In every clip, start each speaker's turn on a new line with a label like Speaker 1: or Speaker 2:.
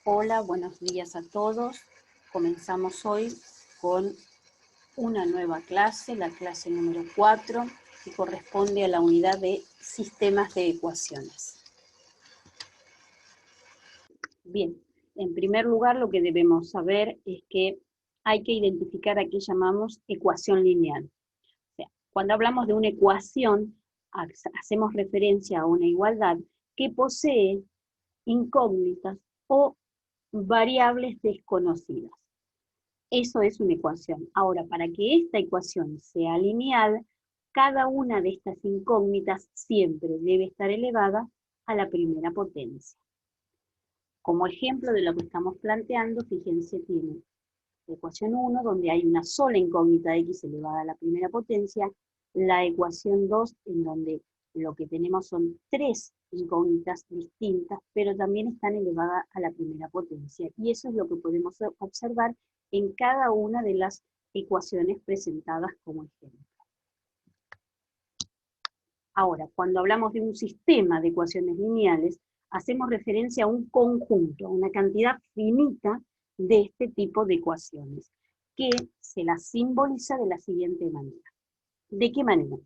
Speaker 1: Hola, buenos días a todos. Comenzamos hoy con una nueva clase, la clase número 4, que corresponde a la unidad de sistemas de ecuaciones. Bien, en primer lugar lo que debemos saber es que hay que identificar a qué llamamos ecuación lineal. O sea, cuando hablamos de una ecuación, hacemos referencia a una igualdad que posee incógnitas o variables desconocidas. Eso es una ecuación. Ahora, para que esta ecuación sea lineal, cada una de estas incógnitas siempre debe estar elevada a la primera potencia. Como ejemplo de lo que estamos planteando, fíjense, tiene la ecuación 1, donde hay una sola incógnita x elevada a la primera potencia, la ecuación 2, en donde lo que tenemos son tres incógnitas distintas, pero también están elevadas a la primera potencia. Y eso es lo que podemos observar en cada una de las ecuaciones presentadas como ejemplo. Ahora, cuando hablamos de un sistema de ecuaciones lineales, hacemos referencia a un conjunto, a una cantidad finita de este tipo de ecuaciones, que se las simboliza de la siguiente manera. ¿De qué manera?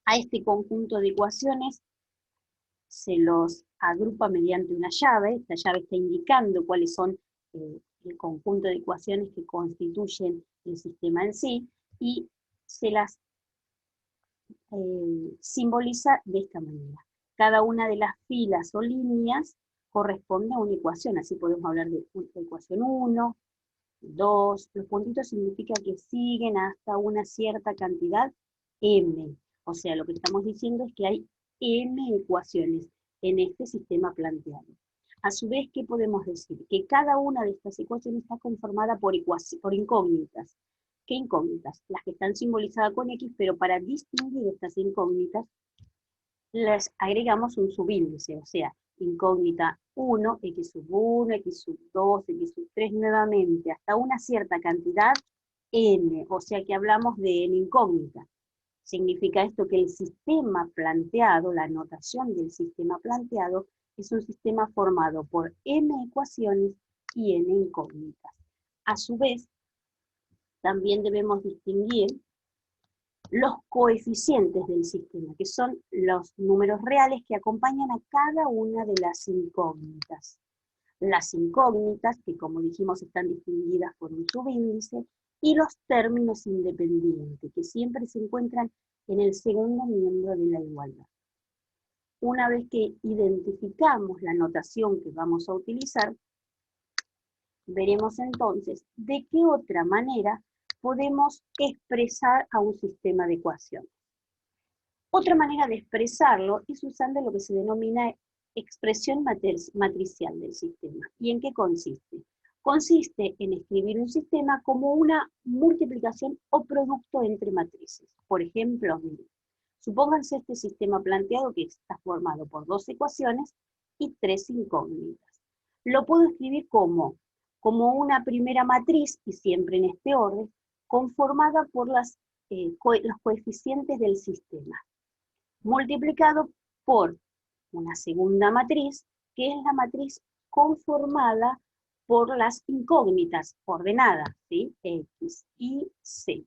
Speaker 1: A este conjunto de ecuaciones se los agrupa mediante una llave. Esta llave está indicando cuáles son el conjunto de ecuaciones que constituyen el sistema en sí, y se las simboliza de esta manera. Cada una de las filas o líneas corresponde a una ecuación, así podemos hablar de ecuación 1, 2, los puntitos significa que siguen hasta una cierta cantidad m, o sea, lo que estamos diciendo es que hay m ecuaciones en este sistema planteado. A su vez, ¿qué podemos decir? Que cada una de estas ecuaciones está conformada por incógnitas. ¿Qué incógnitas? Las que están simbolizadas con X, pero para distinguir estas incógnitas, les agregamos un subíndice, o sea, incógnita 1, X sub 1, X sub 2, X sub 3, nuevamente, hasta una cierta cantidad, N, o sea que hablamos de N incógnita. Significa esto que el sistema planteado, la notación del sistema planteado, es un sistema formado por N ecuaciones y N incógnitas. A su vez, también debemos distinguir los coeficientes del sistema, que son los números reales que acompañan a cada una de las incógnitas. Las incógnitas, que como dijimos están distinguidas por un subíndice, y los términos independientes, que siempre se encuentran en el segundo miembro de la igualdad. Una vez que identificamos la notación que vamos a utilizar, veremos entonces de qué otra manera podemos expresar a un sistema de ecuaciones. Otra manera de expresarlo es usando lo que se denomina expresión matricial del sistema. ¿Y en qué consiste? Consiste en escribir un sistema como una multiplicación o producto entre matrices. Por ejemplo, miren, supónganse este sistema planteado que está formado por dos ecuaciones y tres incógnitas. Lo puedo escribir como una primera matriz, y siempre en este orden, conformada por los coeficientes del sistema, multiplicado por una segunda matriz, que es la matriz conformada por las incógnitas ordenadas, ¿sí? X, Y, Z,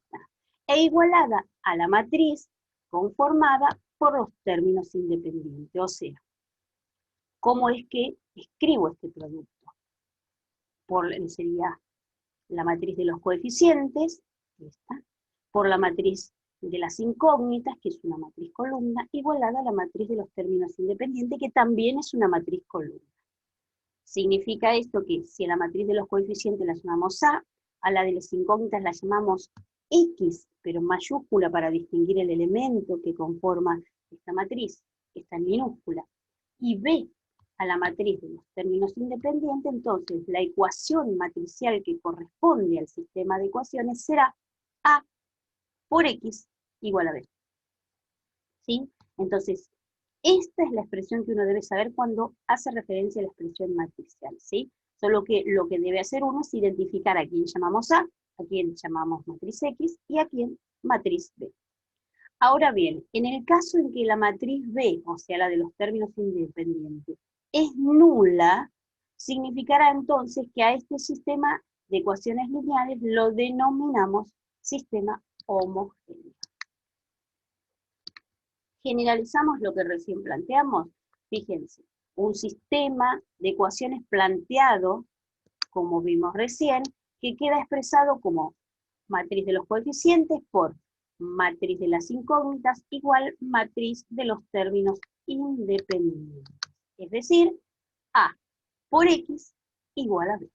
Speaker 1: e igualada a la matriz conformada por los términos independientes. O sea, ¿cómo es que escribo este producto? Sería la matriz de los coeficientes, esta, por la matriz de las incógnitas, que es una matriz columna, igualada a la matriz de los términos independientes, que también es una matriz columna. Significa esto que si a la matriz de los coeficientes la llamamos a la de las incógnitas la llamamos X, pero en mayúscula para distinguir el elemento que conforma esta matriz, que está en minúscula, y B a la matriz de los términos independientes, entonces la ecuación matricial que corresponde al sistema de ecuaciones será A por X igual a B. ¿Sí? Entonces, esta es la expresión que uno debe saber cuando hace referencia a la expresión matricial, ¿sí? Solo que lo que debe hacer uno es identificar a quién llamamos A quién llamamos matriz X y a quién matriz B. Ahora bien, en el caso en que la matriz B, o sea, la de los términos independientes, es nula, significará entonces que a este sistema de ecuaciones lineales lo denominamos sistema homogéneo. Generalizamos lo que recién planteamos. Fíjense, un sistema de ecuaciones planteado, como vimos recién, que queda expresado como matriz de los coeficientes por matriz de las incógnitas igual matriz de los términos independientes. Es decir, A por X igual a B.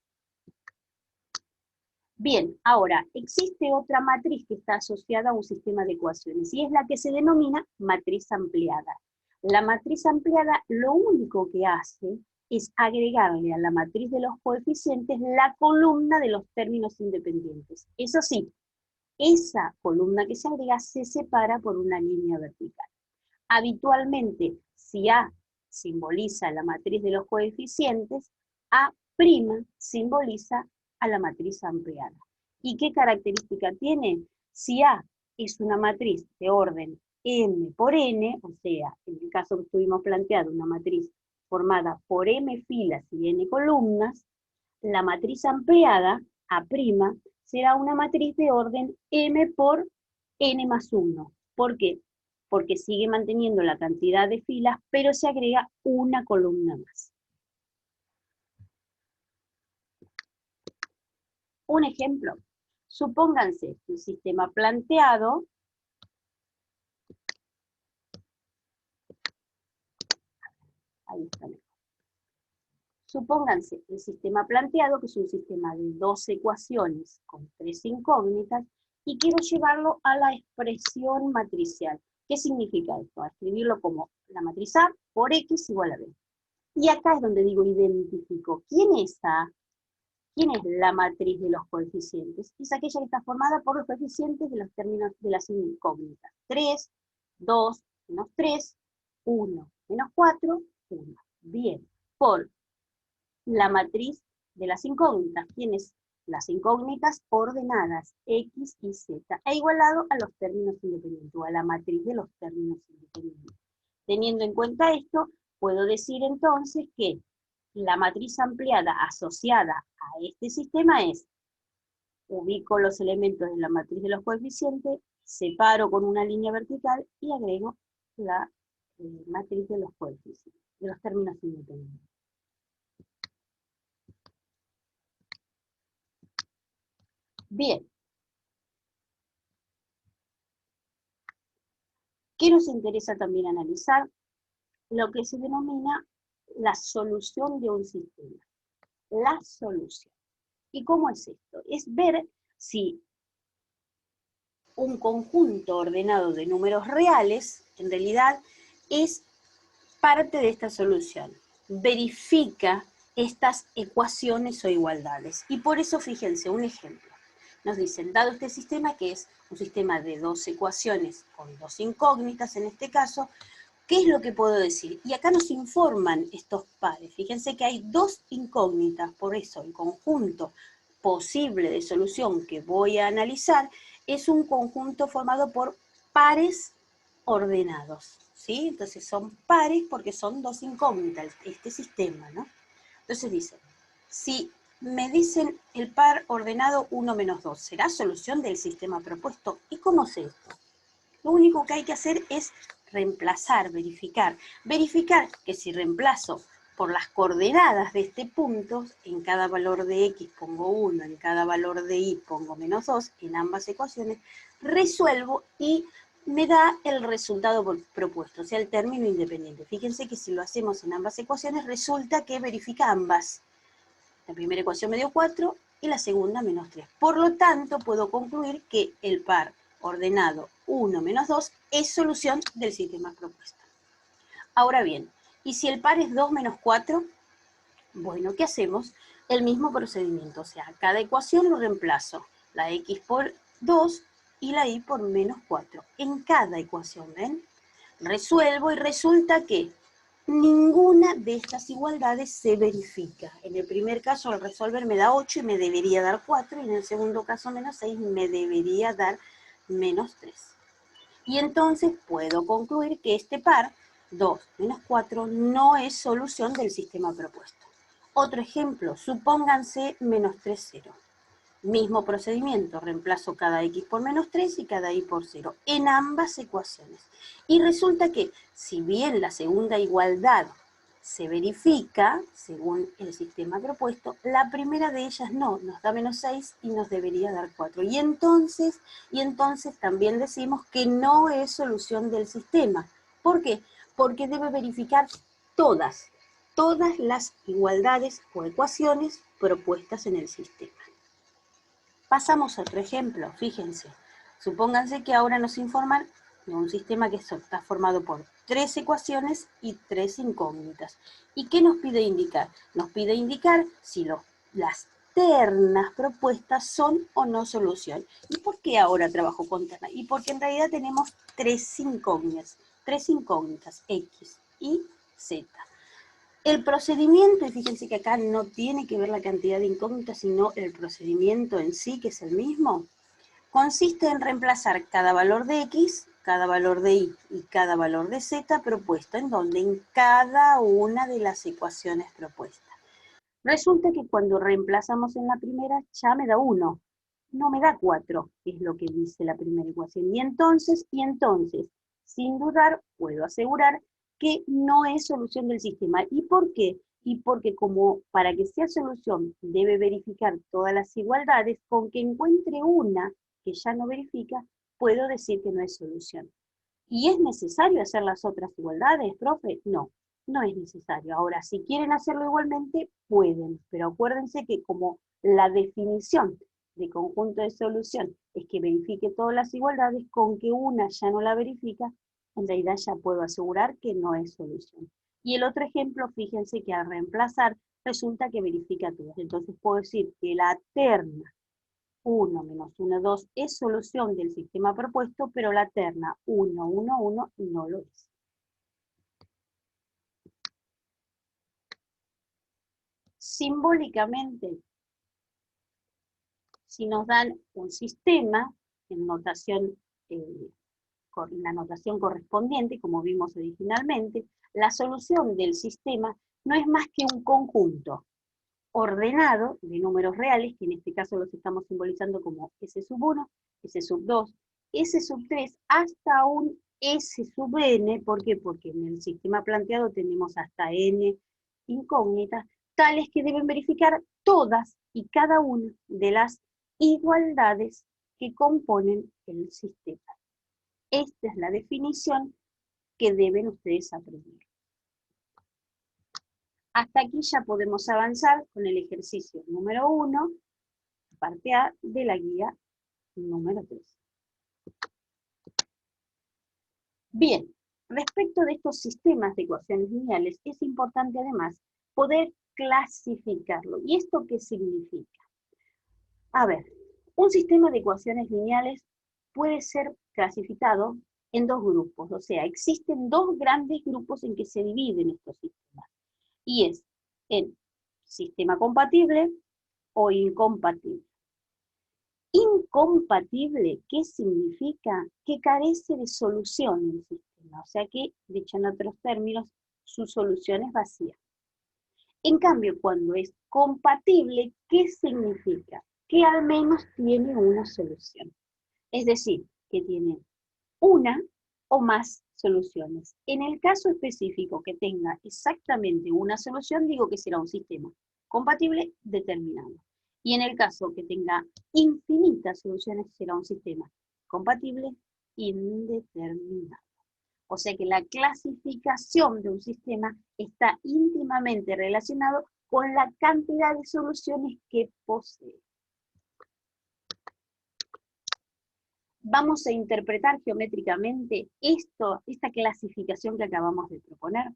Speaker 1: Bien, ahora, existe otra matriz que está asociada a un sistema de ecuaciones, y es la que se denomina matriz ampliada. La matriz ampliada lo único que hace es agregarle a la matriz de los coeficientes la columna de los términos independientes. Eso sí, esa columna que se agrega se separa por una línea vertical. Habitualmente, si A simboliza la matriz de los coeficientes, A' simboliza a la matriz ampliada. ¿Y qué característica tiene? Si A es una matriz de orden m por n, o sea, en el caso que estuvimos planteando, una matriz formada por m filas y n columnas, la matriz ampliada, A', será una matriz de orden m por n más 1. ¿Por qué? Porque sigue manteniendo la cantidad de filas, pero se agrega una columna más. Un ejemplo, supónganse el sistema planteado, ahí está. Supónganse el sistema planteado, que es un sistema de 2 ecuaciones con 3 incógnitas, y quiero llevarlo a la expresión matricial. ¿Qué significa esto? A escribirlo como la matriz A por X igual a B. Y acá es donde digo identifico. ¿Quién es A? ¿Quién es la matriz de los coeficientes? Es aquella que está formada por los coeficientes de los términos de las incógnitas. 3, 2, menos 3, 1, menos 4, 1. Bien, por la matriz de las incógnitas. ¿Quiénes? Las incógnitas ordenadas, X y Z, e igualado a los términos independientes, o a la matriz de los términos independientes. Teniendo en cuenta esto, puedo decir entonces que la matriz ampliada asociada a este sistema es, ubico los elementos de la matriz de los coeficientes, separo con una línea vertical y agrego la matriz de los coeficientes, de los términos independientes. Bien. ¿Qué nos interesa también analizar? Lo que se denomina la solución de un sistema. La solución. ¿Y cómo es esto? Es ver si un conjunto ordenado de números reales, en realidad, es parte de esta solución. Verifica estas ecuaciones o igualdades. Y por eso, fíjense, un ejemplo. Nos dicen, dado este sistema, que es un sistema de 2 ecuaciones con 2 incógnitas en este caso, ¿qué es lo que puedo decir? Y acá nos informan estos pares. Fíjense que hay 2 incógnitas, por eso el conjunto posible de solución que voy a analizar es un conjunto formado por pares ordenados, ¿sí? Entonces son pares porque son 2 incógnitas, este sistema, ¿no? Entonces dice, si me dicen el par ordenado 1 menos 2, ¿será solución del sistema propuesto? ¿Y cómo sé esto? Lo único que hay que hacer es reemplazar, verificar. Verificar que si reemplazo por las coordenadas de este punto, en cada valor de X pongo 1, en cada valor de Y pongo menos 2, en ambas ecuaciones, resuelvo y me da el resultado propuesto, o sea, el término independiente. Fíjense que si lo hacemos en ambas ecuaciones, resulta que verifica ambas. La primera ecuación me dio 4 y la segunda menos 3. Por lo tanto, puedo concluir que el par ordenado 1 menos 2 es solución del sistema propuesto. Ahora bien, ¿y si el par es 2 menos 4? Bueno, ¿qué hacemos? El mismo procedimiento, o sea, cada ecuación lo reemplazo. La X por 2 y la Y por menos 4. En cada ecuación, ¿ven? Resuelvo y resulta que ninguna de estas igualdades se verifica. En el primer caso, al resolver me da 8 y me debería dar 4, y en el segundo caso, menos 6, me debería dar menos 3. Y entonces puedo concluir que este par, 2 menos 4, no es solución del sistema propuesto. Otro ejemplo, supónganse menos 3, 0. Mismo procedimiento, reemplazo cada x por menos 3 y cada y por 0 en ambas ecuaciones. Y resulta que, si bien la segunda igualdad se verifica, según el sistema propuesto, la primera de ellas no, nos da menos 6 y nos debería dar 4. Y entonces también decimos que no es solución del sistema. ¿Por qué? Porque debe verificar todas las igualdades o ecuaciones propuestas en el sistema. Pasamos a otro ejemplo, fíjense. Supónganse que ahora nos informan de un sistema que está formado por 3 ecuaciones y 3 incógnitas. ¿Y qué nos pide indicar? Nos pide indicar si las ternas propuestas son o no solución. ¿Y por qué ahora trabajo con ternas? Y porque en realidad tenemos 3 incógnitas, X, Y, Z. El procedimiento, y fíjense que acá no tiene que ver la cantidad de incógnitas, sino el procedimiento en sí, que es el mismo, consiste en reemplazar cada valor de X, cada valor de Y y cada valor de Z propuesto, en donde en cada una de las ecuaciones propuestas. Resulta que cuando reemplazamos en la primera, ya me da 1, no me da 4, que es lo que dice la primera ecuación. Y entonces, sin dudar, puedo asegurar que no es solución del sistema. ¿Y por qué? Y porque como para que sea solución debe verificar todas las igualdades, con que encuentre una que ya no verifica, puedo decir que no es solución. ¿Y es necesario hacer las otras igualdades, profe? No, no es necesario. Ahora, si quieren hacerlo igualmente, pueden, pero acuérdense que como la definición de conjunto de solución es que verifique todas las igualdades, con que una ya no la verifica, en realidad ya puedo asegurar que no es solución. Y el otro ejemplo, fíjense que al reemplazar resulta que verifica todas. Entonces puedo decir que la terna 1 menos 1, 2 es solución del sistema propuesto, pero la terna 1, 1, 1 no lo es. Simbólicamente, si nos dan un sistema en notación, con la notación correspondiente, como vimos originalmente, la solución del sistema no es más que un conjunto ordenado de números reales, que en este caso los estamos simbolizando como S1, S2, S3, hasta un S sub n. ¿Por qué? Porque en el sistema planteado tenemos hasta n incógnitas, tales que deben verificar todas y cada una de las igualdades que componen el sistema. Esta es la definición que deben ustedes aprender. Hasta aquí ya podemos avanzar con el ejercicio número 1, parte A de la guía número 3. Bien, respecto de estos sistemas de ecuaciones lineales, es importante además poder clasificarlo. ¿Y esto qué significa? A ver, un sistema de ecuaciones lineales puede ser clasificado en dos grupos, o sea, existen dos grandes grupos en que se dividen estos sistemas, y es el sistema compatible o incompatible. Incompatible, ¿qué significa? Que carece de solución el sistema, o sea que, dicho en otros términos, su solución es vacía. En cambio, cuando es compatible, ¿qué significa? Que al menos tiene una solución. Es decir, que tiene una o más soluciones. En el caso específico que tenga exactamente una solución, digo que será un sistema compatible determinado. Y en el caso que tenga infinitas soluciones, será un sistema compatible indeterminado. O sea que la clasificación de un sistema está íntimamente relacionado con la cantidad de soluciones que posee. Vamos a interpretar geométricamente esta clasificación que acabamos de proponer.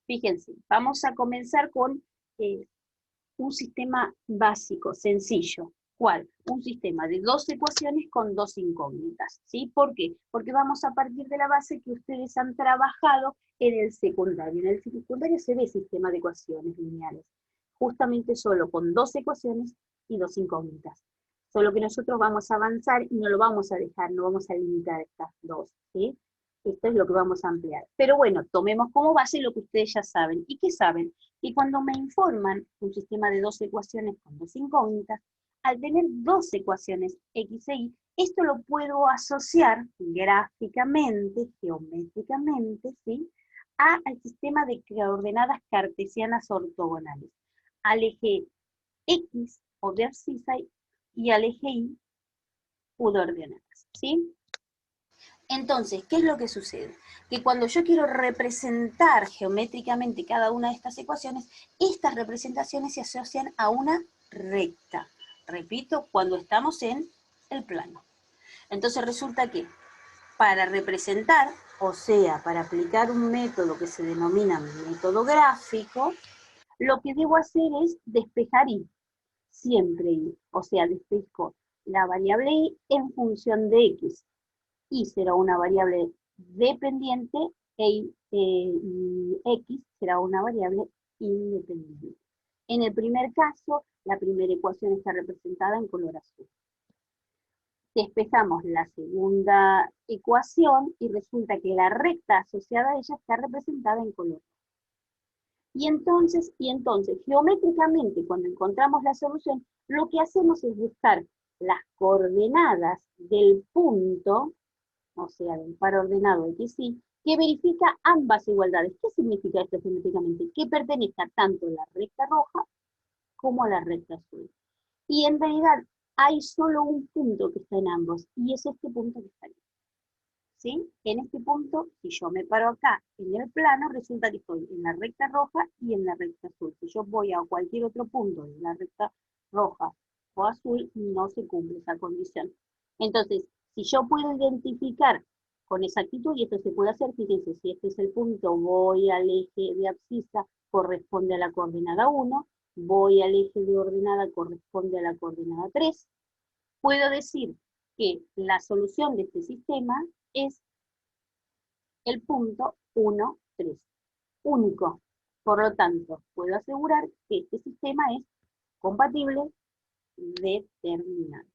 Speaker 1: Fíjense, vamos a comenzar con un sistema básico, sencillo. ¿Cuál? Un sistema de dos ecuaciones con dos incógnitas. ¿Sí? ¿Por qué? Porque vamos a partir de la base que ustedes han trabajado en el secundario. En el secundario se ve sistema de ecuaciones lineales, justamente solo con dos ecuaciones y dos incógnitas. Solo que nosotros vamos a avanzar y no lo vamos a dejar, no vamos a limitar estas dos, ¿sí? Esto es lo que vamos a ampliar. Pero bueno, tomemos como base lo que ustedes ya saben. ¿Y qué saben? Que cuando me informan un sistema de dos ecuaciones con dos incógnitas, al tener dos ecuaciones x e y, esto lo puedo asociar gráficamente, geométricamente, ¿sí?, al sistema de coordenadas cartesianas ortogonales, al eje x o de abscisa y al eje y u de ordenadas, ¿sí? Entonces, ¿qué es lo que sucede? Que cuando yo quiero representar geométricamente cada una de estas ecuaciones, estas representaciones se asocian a una recta. Repito, cuando estamos en el plano. Entonces resulta que para representar, o sea, para aplicar un método que se denomina método gráfico, lo que debo hacer es despejar y, siempre y. O sea, despejo la variable y en función de x. Y será una variable dependiente y x será una variable independiente. En el primer caso, la primera ecuación está representada en color azul. Despejamos la segunda ecuación y resulta que la recta asociada a ella está representada en color. Y entonces, geométricamente, cuando encontramos la solución, lo que hacemos es buscar las coordenadas del punto, o sea, del par ordenado x, y, que verifica ambas igualdades. ¿Qué significa esto geométricamente? Que pertenezca tanto a la recta roja como a la recta azul. Y en realidad hay solo un punto que está en ambos, y es este punto que está aquí. ¿Sí? En este punto, si yo me paro acá en el plano, resulta que estoy en la recta roja y en la recta azul. Si yo voy a cualquier otro punto en la recta roja o azul, no se cumple esa condición. Entonces, si yo puedo identificar con exactitud, y esto se puede hacer, fíjense, si este es el punto, voy al eje de abscisa, corresponde a la coordenada 1, voy al eje de ordenada, corresponde a la coordenada 3, puedo decir que la solución de este sistema es el punto 1, 3, único. Por lo tanto, puedo asegurar que este sistema es compatible, determinado.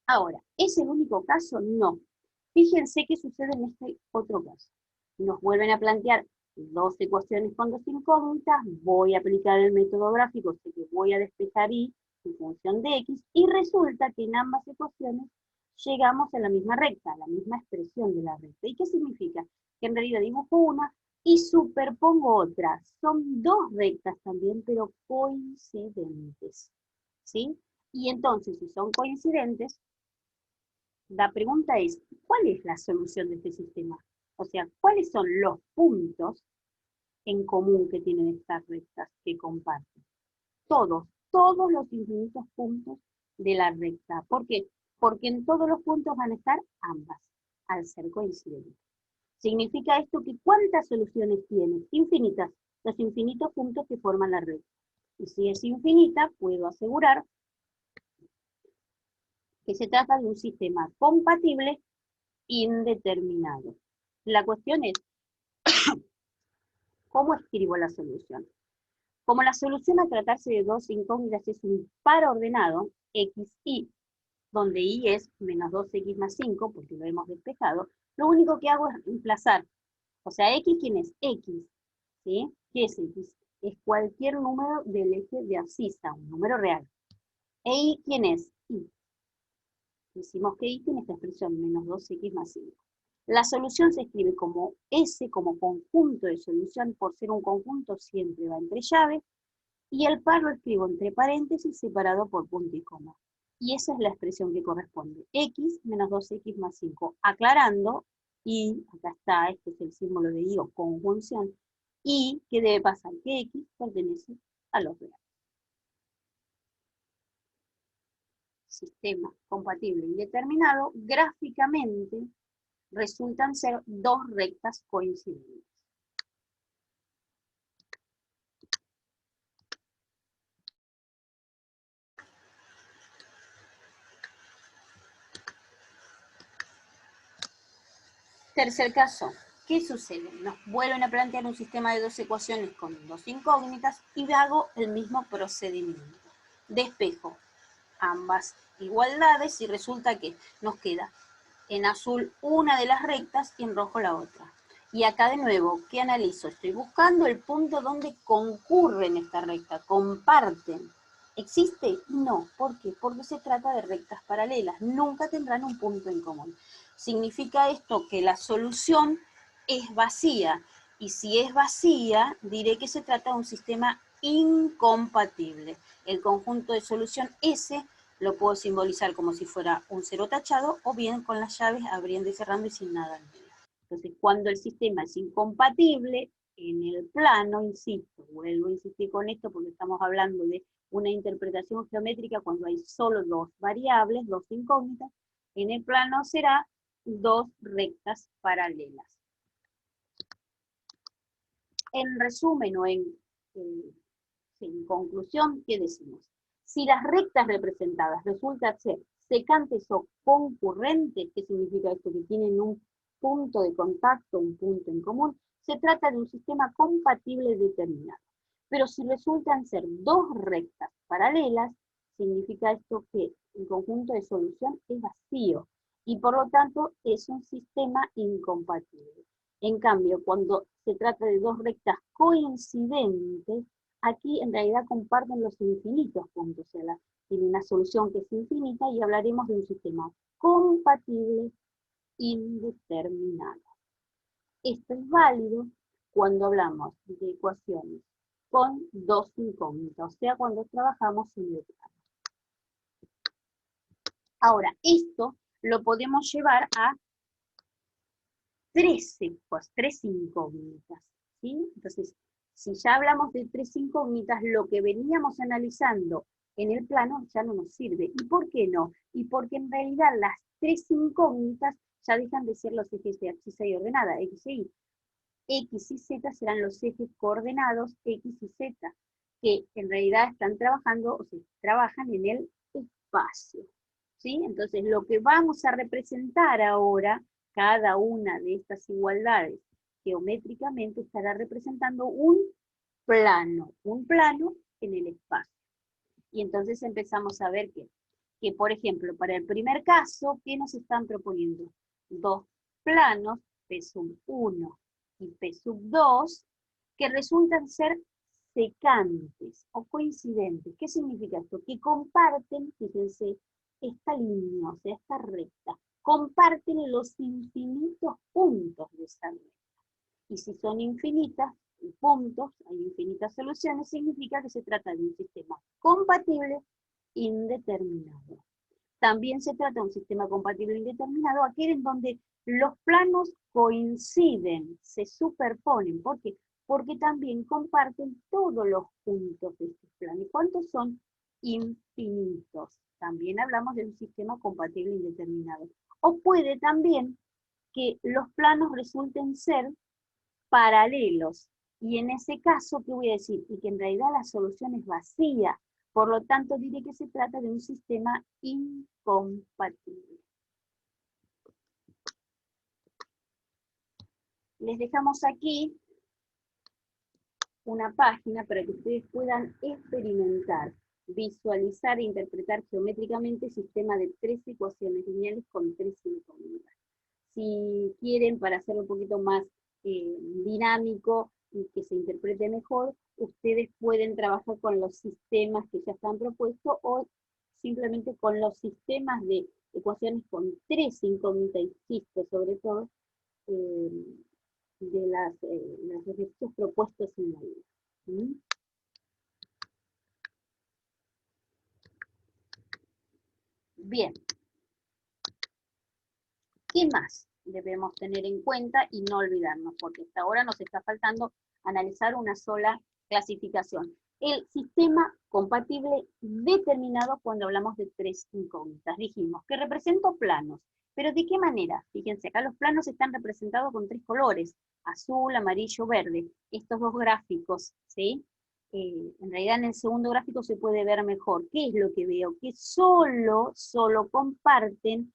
Speaker 1: Ahora, ¿es el único caso? No. Fíjense qué sucede en este otro caso. Nos vuelven a plantear dos ecuaciones con dos incógnitas, voy a aplicar el método gráfico, sé que voy a despejar y en función de x, y resulta que en ambas ecuaciones llegamos a la misma recta, a la misma expresión de la recta. ¿Y qué significa? Que en realidad dibujo una y superpongo otra. Son dos rectas también, pero coincidentes, ¿sí? Y entonces, si son coincidentes, la pregunta es, ¿cuál es la solución de este sistema? O sea, ¿cuáles son los puntos en común que tienen estas rectas que comparten? Todos los infinitos puntos de la recta. ¿Por qué? Porque en todos los puntos van a estar ambas, al ser coincidentes. Significa esto que ¿cuántas soluciones tiene? Infinitas, los infinitos puntos que forman la recta. Y si es infinita, puedo asegurar que se trata de un sistema compatible indeterminado. La cuestión es, ¿cómo escribo la solución? Como la solución a tratarse de dos incógnitas es un par ordenado, x, y, donde y es menos 2x más 5, porque lo hemos despejado, lo único que hago es reemplazar. O sea, x, ¿quién es? X, ¿sí? ¿Qué es x? Es cualquier número del eje de abscisa, un número real. E y, ¿quién es? Y. Decimos que y tiene esta expresión, menos 2x más 5. La solución se escribe como S, como conjunto de solución, por ser un conjunto siempre va entre llaves, y el par lo escribo entre paréntesis separado por punto y coma. Y esa es la expresión que corresponde, x menos 2x más 5. Aclarando, y acá está, este es el símbolo de y o conjunción, y ¿qué debe pasar? Que x pertenece a los reales. Sistema compatible indeterminado, gráficamente resultan ser dos rectas coincidentes. Tercer caso, ¿qué sucede? Nos vuelven a plantear un sistema de dos ecuaciones con dos incógnitas y hago el mismo procedimiento. Despejo ambas igualdades y resulta que nos queda en azul una de las rectas y en rojo la otra. Y acá de nuevo, ¿qué analizo? Estoy buscando el punto donde concurren esta recta, comparten. ¿Existe? No. ¿Por qué? Porque se trata de rectas paralelas. Nunca tendrán un punto en común. Significa esto que la solución es vacía. Y si es vacía, diré que se trata de un sistema incompatible. El conjunto de solución S lo puedo simbolizar como si fuera un cero tachado, o bien con las llaves abriendo y cerrando y sin nada en medio. Entonces, cuando el sistema es incompatible, en el plano, insisto, vuelvo a insistir con esto porque estamos hablando de una interpretación geométrica cuando hay solo dos variables, dos incógnitas, en el plano será dos rectas paralelas. En resumen o en conclusión, ¿qué decimos? Si las rectas representadas resultan ser secantes o concurrentes, ¿qué significa esto? Que tienen un punto de contacto, un punto en común, se trata de un sistema compatible determinado. Pero si resultan ser dos rectas paralelas, significa esto que el conjunto de solución es vacío y por lo tanto es un sistema incompatible. En cambio, cuando se trata de dos rectas coincidentes, aquí en realidad comparten los infinitos puntos, o sea, tiene una solución que es infinita y hablaremos de un sistema compatible indeterminado. Esto es válido cuando hablamos de ecuaciones con dos incógnitas, o sea, cuando trabajamos en el plano. Ahora, esto lo podemos llevar a tres incógnitas, ¿sí? Entonces, si ya hablamos de tres incógnitas, lo que veníamos analizando en el plano ya no nos sirve. ¿Y por qué no? Y porque en realidad las tres incógnitas ya dejan de ser los ejes de abscisa y ordenada, X y Y. X y Z serán los ejes coordenados X y Z, que en realidad están trabajando, o sea, trabajan en el espacio, ¿sí? Entonces, lo que vamos a representar ahora, cada una de estas igualdades geométricamente estará representando un plano en el espacio. Y entonces empezamos a ver que por ejemplo, para el primer caso, ¿qué nos están proponiendo? Dos planos, P sub 1 y P sub 2, que resultan ser secantes o coincidentes. ¿Qué significa esto? Que comparten, fíjense, esta línea, o sea, esta recta, comparten los infinitos puntos de esa recta. Y si son infinitas puntos, hay infinitas soluciones, significa que se trata de un sistema compatible indeterminado. También se trata de un sistema compatible indeterminado, aquel en donde los planos coinciden, se superponen. ¿Por qué? Porque también comparten todos los puntos de estos planos. ¿Y cuántos son? Infinitos. También hablamos de un sistema compatible indeterminado. O puede también que los planos resulten ser paralelos. Y en ese caso, ¿qué voy a decir? Y que en realidad la solución es vacía. Por lo tanto, diré que se trata de un sistema incompatible. Les dejamos aquí una página para que ustedes puedan experimentar, visualizar e interpretar geométricamente el sistema de tres ecuaciones lineales con tres incógnitas. Si quieren, para hacerlo un poquito más dinámico y que se interprete mejor, ustedes pueden trabajar con los sistemas que ya están propuestos o simplemente con los sistemas de ecuaciones con tres incógnitas, insisto, sobre todo, de los ejercicios propuestos en la vida. ¿Mm? Bien. ¿Qué más debemos tener en cuenta y no olvidarnos? Porque hasta ahora nos está faltando analizar una sola clasificación. El sistema compatible determinado cuando hablamos de tres incógnitas. Dijimos que represento planos, pero ¿de qué manera? Fíjense, acá los planos están representados con tres colores, azul, amarillo, verde. Estos dos gráficos, ¿sí? En realidad en el segundo gráfico se puede ver mejor. ¿Qué es lo que veo? Que solo comparten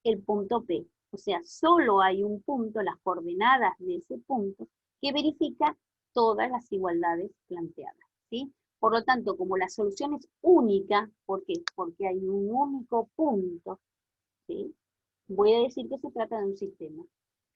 Speaker 1: el punto P. O sea, solo hay un punto, las coordenadas de ese punto, que verifica todas las igualdades planteadas, ¿sí? Por lo tanto, como la solución es única, ¿por qué? Porque hay un único punto, ¿sí? voy a decir que se trata de un sistema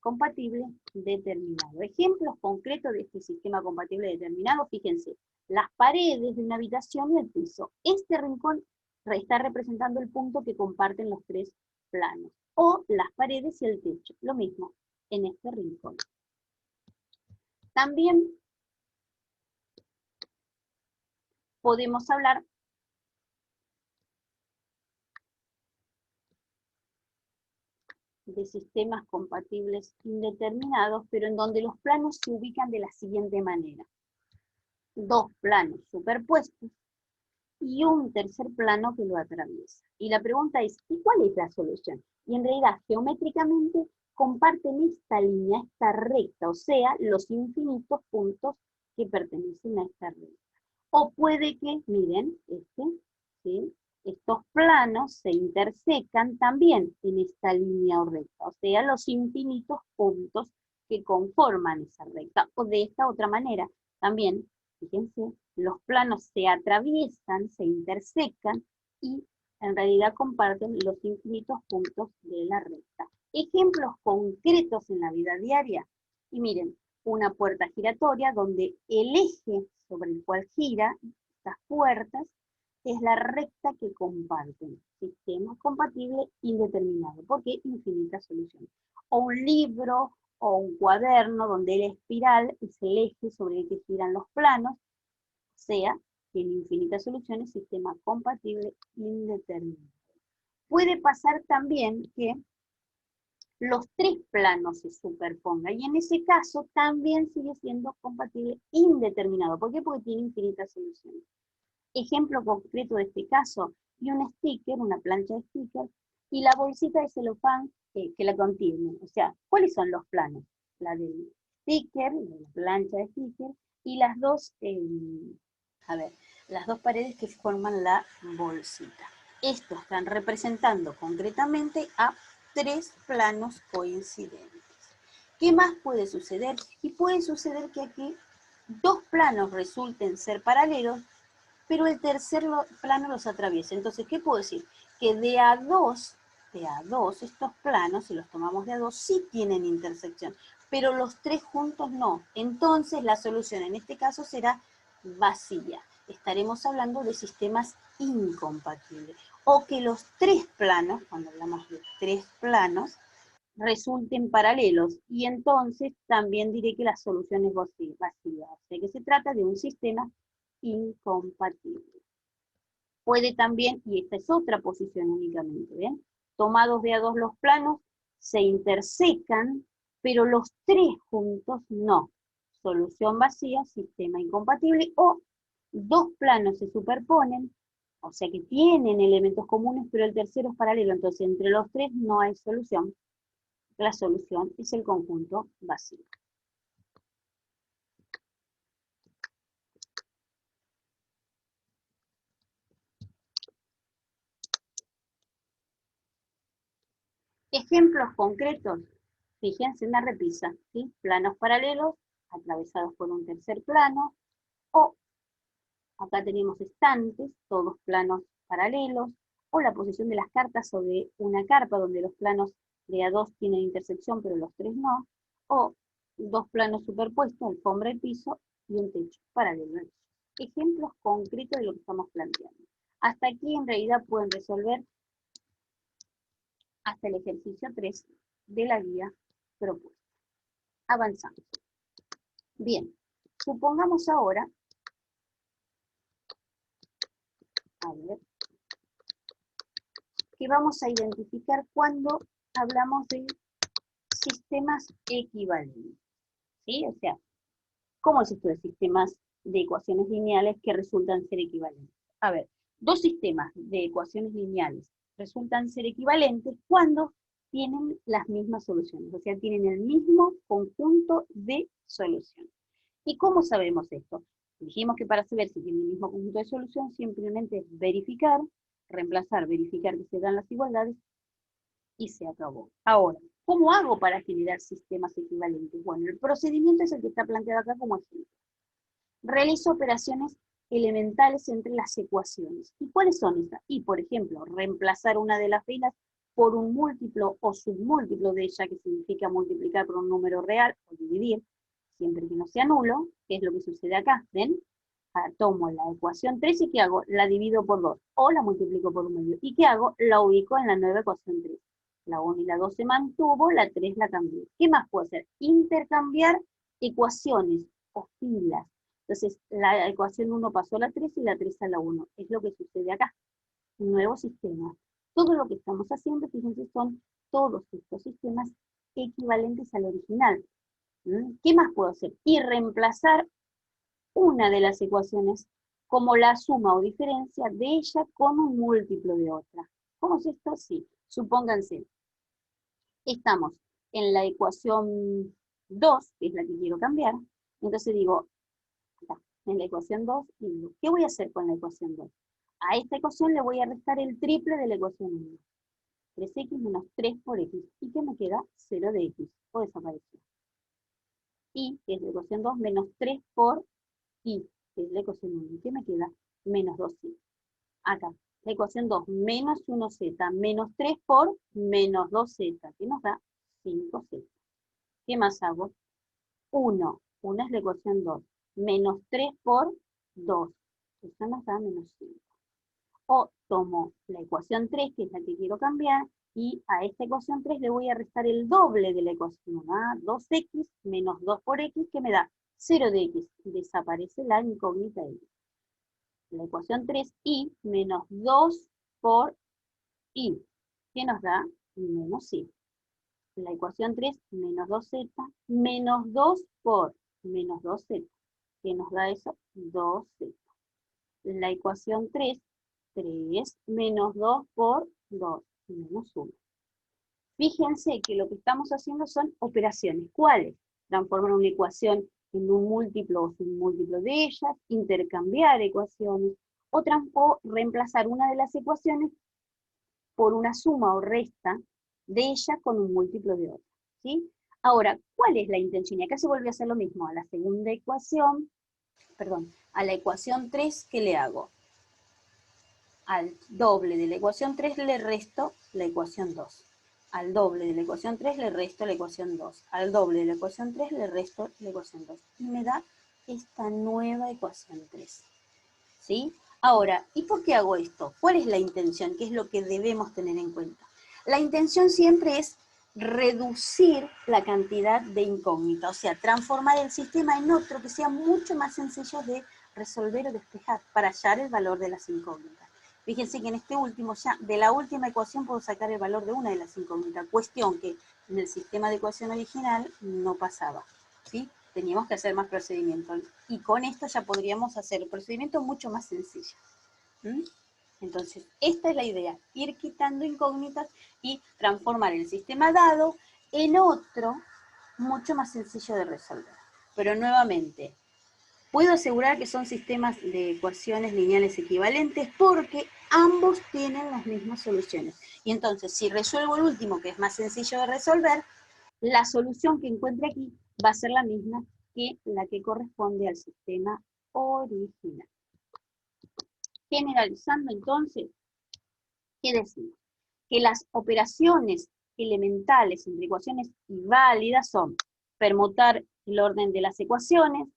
Speaker 1: compatible determinado. Ejemplos concretos de este sistema compatible determinado, fíjense, las paredes de una habitación y el piso. Este rincón está representando el punto que comparten los tres planos. O las paredes y el techo, lo mismo en este rincón. También podemos hablar de sistemas compatibles indeterminados, pero en donde los planos se ubican de la siguiente manera. Dos planos superpuestos y un tercer plano que lo atraviesa. Y la pregunta es, ¿y cuál es la solución? Y en realidad, geométricamente, comparten esta línea, esta recta, o sea, los infinitos puntos que pertenecen a esta recta. O puede que, miren, ¿sí? Estos planos se intersecan también en esta línea o recta, o sea, los infinitos puntos que conforman esa recta. O de esta otra manera, también, fíjense, los planos se atraviesan, se intersecan y en realidad comparten los infinitos puntos de la recta. Ejemplos concretos en la vida diaria. Y miren, una puerta giratoria donde el eje sobre el cual gira estas puertas es la recta que comparten. Sistema compatible indeterminado, porque infinitas soluciones. O un libro o un cuaderno donde la espiral es el eje sobre el que giran los planos, o sea, tiene infinitas soluciones, sistema compatible indeterminado. Puede pasar también que los tres planos se superpongan, y en ese caso también sigue siendo compatible indeterminado. ¿Por qué? Porque tiene infinitas soluciones. Ejemplo concreto de este caso, y un sticker, una plancha de sticker, y la bolsita de celofán que la contiene. O sea, ¿cuáles son los planos? La del sticker, de la plancha de sticker, y las dos paredes que forman la bolsita. Estos están representando concretamente a tres planos coincidentes. ¿Qué más puede suceder? Y puede suceder que aquí dos planos resulten ser paralelos, pero el tercer plano los atraviesa. Entonces, ¿qué puedo decir? Que de a dos, estos planos, si los tomamos de a dos, sí tienen intersección, pero los tres juntos no. Entonces, la solución en este caso será vacía. Estaremos hablando de sistemas incompatibles. O que los tres planos, cuando hablamos de tres planos, resulten paralelos, y entonces también diré que la solución es vacía. O sea que se trata de un sistema incompatible. Puede también, y esta es otra posición únicamente, ¿ven? Tomados de a dos los planos, se intersecan, pero los tres juntos no. Solución vacía, sistema incompatible, o dos planos se superponen, o sea que tienen elementos comunes, pero el tercero es paralelo, entonces entre los tres no hay solución. La solución es el conjunto vacío. Ejemplos concretos, fíjense en la repisa, ¿sí? Planos paralelos atravesados por un tercer plano, o acá tenemos estantes, todos planos paralelos, o la posición de las cartas sobre una carpa donde los planos de a dos tienen intersección pero los tres no, o dos planos superpuestos, alfombra y piso, y un techo paralelo. Ejemplos concretos de lo que estamos planteando. Hasta aquí en realidad pueden resolver hasta el ejercicio 3 de la guía propuesta. Avanzamos. Bien, supongamos ahora, que vamos a identificar cuando hablamos de sistemas equivalentes. ¿Sí? O sea, ¿cómo es esto de sistemas de ecuaciones lineales que resultan ser equivalentes? A ver, dos sistemas de ecuaciones lineales resultan ser equivalentes cuando tienen las mismas soluciones, o sea, tienen el mismo conjunto de soluciones. ¿Y cómo sabemos esto? Dijimos que para saber si tienen el mismo conjunto de solución, simplemente es verificar, reemplazar, verificar que se dan las igualdades, y se acabó. Ahora, ¿cómo hago para generar sistemas equivalentes? Bueno, el procedimiento es el que está planteado acá como ejemplo. Realizo operaciones elementales entre las ecuaciones. ¿Y cuáles son estas? Y, por ejemplo, reemplazar una de las filas por un múltiplo o submúltiplo de ella, que significa multiplicar por un número real o dividir, siempre que no sea nulo, que es lo que sucede acá, ¿ven? Tomo la ecuación 3 y ¿qué hago? La divido por 2, o la multiplico por un medio. ¿Y qué hago? La ubico en la nueva ecuación 3. La 1 y la 2 se mantuvo, la 3 la cambié. ¿Qué más puedo hacer? Intercambiar ecuaciones o filas. Entonces, la ecuación 1 pasó a la 3 y la 3 a la 1. Es lo que sucede acá. Un nuevo sistema. Todo lo que estamos haciendo, fíjense, son todos estos sistemas equivalentes al original. ¿Qué más puedo hacer? Y reemplazar una de las ecuaciones como la suma o diferencia de ella con un múltiplo de otra. ¿Cómo es esto? Sí. Supónganse, estamos en la ecuación 2, que es la que quiero cambiar, entonces digo, acá, en la ecuación 2, digo, ¿qué voy a hacer con la ecuación 2? A esta ecuación le voy a restar el triple de la ecuación 1. 3x menos 3 por x. ¿Y qué me queda? 0 de x, o desapareció. Y, que es la ecuación 2, menos 3 por y, que es la ecuación 1. ¿Qué me queda? Menos 2y. Acá, la ecuación 2, menos 1z, menos 3 por menos 2z, que nos da 5z. ¿Qué más hago? 1 es la ecuación 2, menos 3 por 2, eso nos da menos 5. O tomo la ecuación 3, que es la que quiero cambiar, y a esta ecuación 3 le voy a restar el doble de la ecuación 1, 2x menos 2 por x, que me da 0 de x, desaparece la incógnita x. La ecuación 3y menos 2 por y, que nos da menos y. La ecuación 3 menos 2z menos 2 por menos 2z, que nos da eso 2z. La ecuación 3 menos 2 por 2, menos 1. Fíjense que lo que estamos haciendo son operaciones. ¿Cuáles? Transformar una ecuación en un múltiplo o submúltiplo de ellas, intercambiar ecuaciones, o reemplazar una de las ecuaciones por una suma o resta de ella con un múltiplo de otra. ¿Sí? Ahora, ¿cuál es la intención? Y acá se vuelve a hacer lo mismo. A la segunda ecuación, a la ecuación 3, ¿qué le hago? Al doble de la ecuación 3 le resto la ecuación 2. Al doble de la ecuación 3 le resto la ecuación 2. Al doble de la ecuación 3 le resto la ecuación 2. Y me da esta nueva ecuación 3. ¿Sí? Ahora, ¿y por qué hago esto? ¿Cuál es la intención? ¿Qué es lo que debemos tener en cuenta? La intención siempre es reducir la cantidad de incógnitas, o sea, transformar el sistema en otro que sea mucho más sencillo de resolver o despejar para hallar el valor de las incógnitas. Fíjense que en este último, ya de la última ecuación puedo sacar el valor de una de las incógnitas, cuestión que en el sistema de ecuación original no pasaba, ¿sí? Teníamos que hacer más procedimientos, y con esto ya podríamos hacer el procedimiento mucho más sencillo. Entonces, esta es la idea, ir quitando incógnitas y transformar el sistema dado en otro mucho más sencillo de resolver. Pero nuevamente, puedo asegurar que son sistemas de ecuaciones lineales equivalentes porque ambos tienen las mismas soluciones. Y entonces, si resuelvo el último, que es más sencillo de resolver, la solución que encuentre aquí va a ser la misma que la que corresponde al sistema original. Generalizando entonces, ¿qué decimos? Que las operaciones elementales entre ecuaciones y válidas son permutar el orden de las ecuaciones,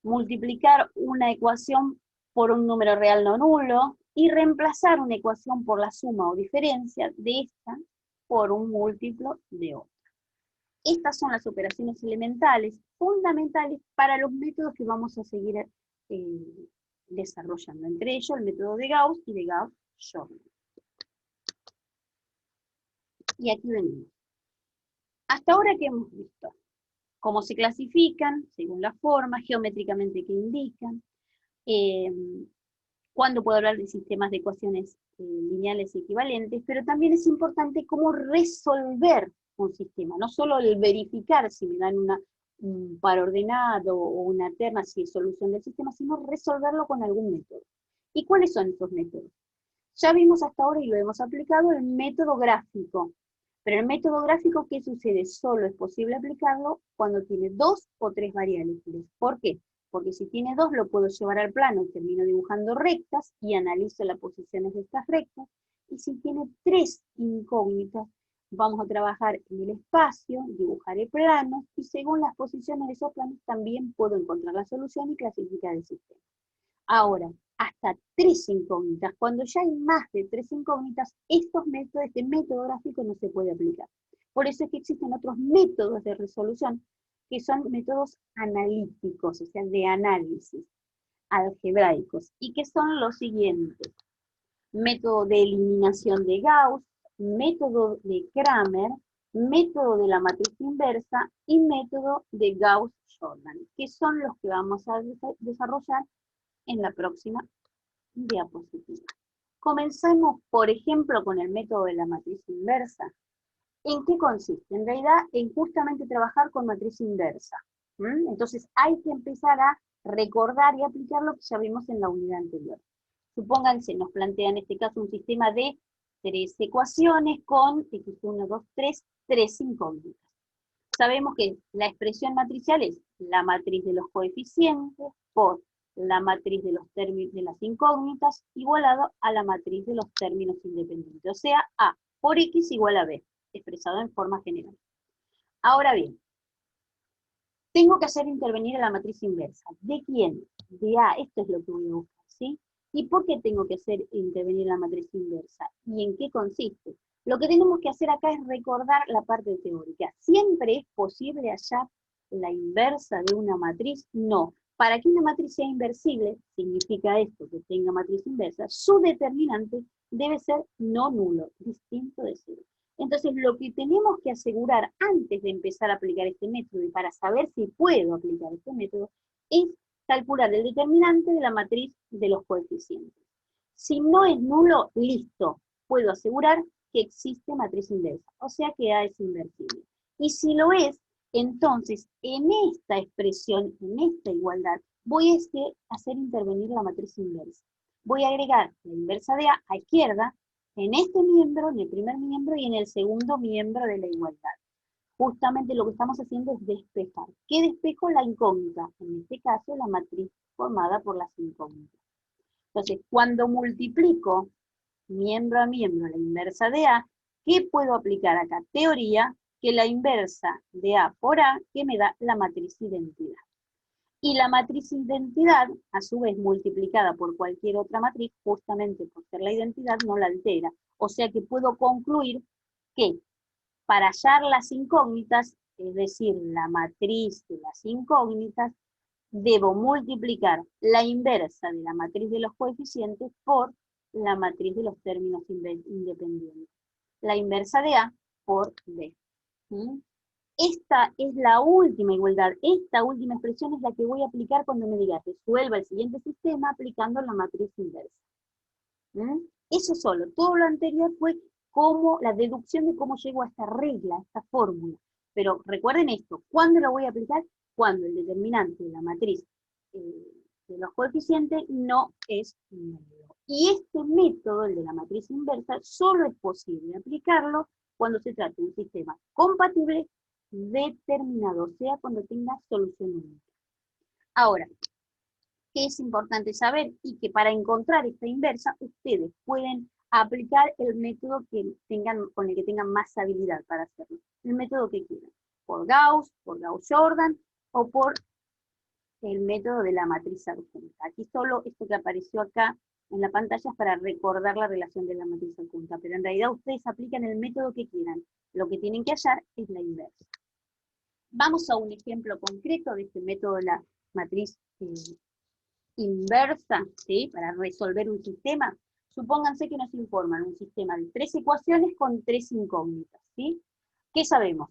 Speaker 1: multiplicar una ecuación por un número real no nulo, y reemplazar una ecuación por la suma o diferencia de esta por un múltiplo de otra. Estas son las operaciones elementales fundamentales para los métodos que vamos a seguir desarrollando, entre ellos el método de Gauss y de Gauss-Jordan. Y aquí venimos. Hasta ahora, ¿qué hemos visto? Cómo se clasifican, según la forma, geométricamente qué indican, cuándo puedo hablar de sistemas de ecuaciones lineales equivalentes, pero también es importante cómo resolver un sistema, no solo el verificar si me dan un par ordenado o una terna si es solución del sistema, sino resolverlo con algún método. ¿Y cuáles son esos métodos? Ya vimos hasta ahora y lo hemos aplicado el método gráfico. Pero el método gráfico, ¿qué sucede? Solo es posible aplicarlo cuando tiene 2 o 3 variables. ¿Por qué? Porque si tiene 2 lo puedo llevar al plano, termino dibujando rectas y analizo las posiciones de estas rectas. Y si tiene 3 incógnitas, vamos a trabajar en el espacio, dibujaré planos, y según las posiciones de esos planos también puedo encontrar la solución y clasificar el sistema. Ahora, hasta 3 incógnitas. Cuando ya hay más de 3 incógnitas, este método gráfico no se puede aplicar. Por eso es que existen otros métodos de resolución, que son métodos analíticos, o sea, de análisis, algebraicos, y que son los siguientes. Método de eliminación de Gauss, método de Kramer, método de la matriz inversa y método de Gauss-Jordan, que son los que vamos a desarrollar en la próxima diapositiva. Comencemos, por ejemplo, con el método de la matriz inversa. ¿En qué consiste? En realidad, en justamente trabajar con matriz inversa. Entonces, hay que empezar a recordar y aplicar lo que ya vimos en la unidad anterior. Supónganse, nos plantea en este caso un sistema de 3 ecuaciones con x1, 2, 3 incógnitas. Sabemos que la expresión matricial es la matriz de los coeficientes por la matriz de las incógnitas igualado a la matriz de los términos independientes. O sea, A por X igual a B, expresado en forma general. Ahora bien, tengo que hacer intervenir a la matriz inversa. ¿De quién? De A. Esto es lo que voy a buscar, ¿sí? ¿Y por qué tengo que hacer intervenir la matriz inversa? ¿Y en qué consiste? Lo que tenemos que hacer acá es recordar la parte teórica. ¿Siempre es posible hallar la inversa de una matriz? No. Para que una matriz sea inversible, significa esto, que tenga matriz inversa, su determinante debe ser no nulo, distinto de cero. Entonces, lo que tenemos que asegurar antes de empezar a aplicar este método, y para saber si puedo aplicar este método, es calcular el determinante de la matriz de los coeficientes. Si no es nulo, listo, puedo asegurar que existe matriz inversa, o sea que A es inversible. Y si lo es, entonces en esta expresión, en esta igualdad, voy a hacer intervenir la matriz inversa. Voy a agregar la inversa de A izquierda, en este miembro, en el primer miembro y en el segundo miembro de la igualdad. Justamente lo que estamos haciendo es despejar. ¿Qué despejo? La incógnita, en este caso la matriz formada por las incógnitas. Entonces, cuando multiplico miembro a miembro la inversa de A, ¿qué puedo aplicar acá? Teoría, que la inversa de A por A, que me da la matriz identidad. Y la matriz identidad, a su vez multiplicada por cualquier otra matriz, justamente por ser la identidad, no la altera. O sea que puedo concluir que para hallar las incógnitas, es decir, la matriz de las incógnitas, debo multiplicar la inversa de la matriz de los coeficientes por la matriz de los términos independientes. La inversa de A por B. Esta es la última igualdad, esta última expresión es la que voy a aplicar cuando me diga resuelva el siguiente sistema aplicando la matriz inversa. Eso solo, todo lo anterior fue como la deducción de cómo llego a esta regla, a esta fórmula. Pero recuerden esto, ¿cuándo lo voy a aplicar? Cuando el determinante de la matriz de los coeficientes no es nulo. Y este método, el de la matriz inversa, solo es posible aplicarlo cuando se trate de un sistema compatible determinado, o sea, cuando tenga solución única. Ahora, ¿qué es importante saber? Y que para encontrar esta inversa, ustedes pueden aplicar el método con el que tengan más habilidad para hacerlo. El método que quieran. Por Gauss-Jordan, o por el método de la matriz adjunta. Aquí solo esto que apareció acá en la pantalla es para recordar la relación de la matriz adjunta, pero en realidad ustedes aplican el método que quieran. Lo que tienen que hallar es la inversa. Vamos a un ejemplo concreto de este método de la matriz inversa, ¿sí? Para resolver un sistema. Supónganse que nos informan un sistema de 3 ecuaciones con 3 incógnitas, ¿sí? ¿Qué sabemos?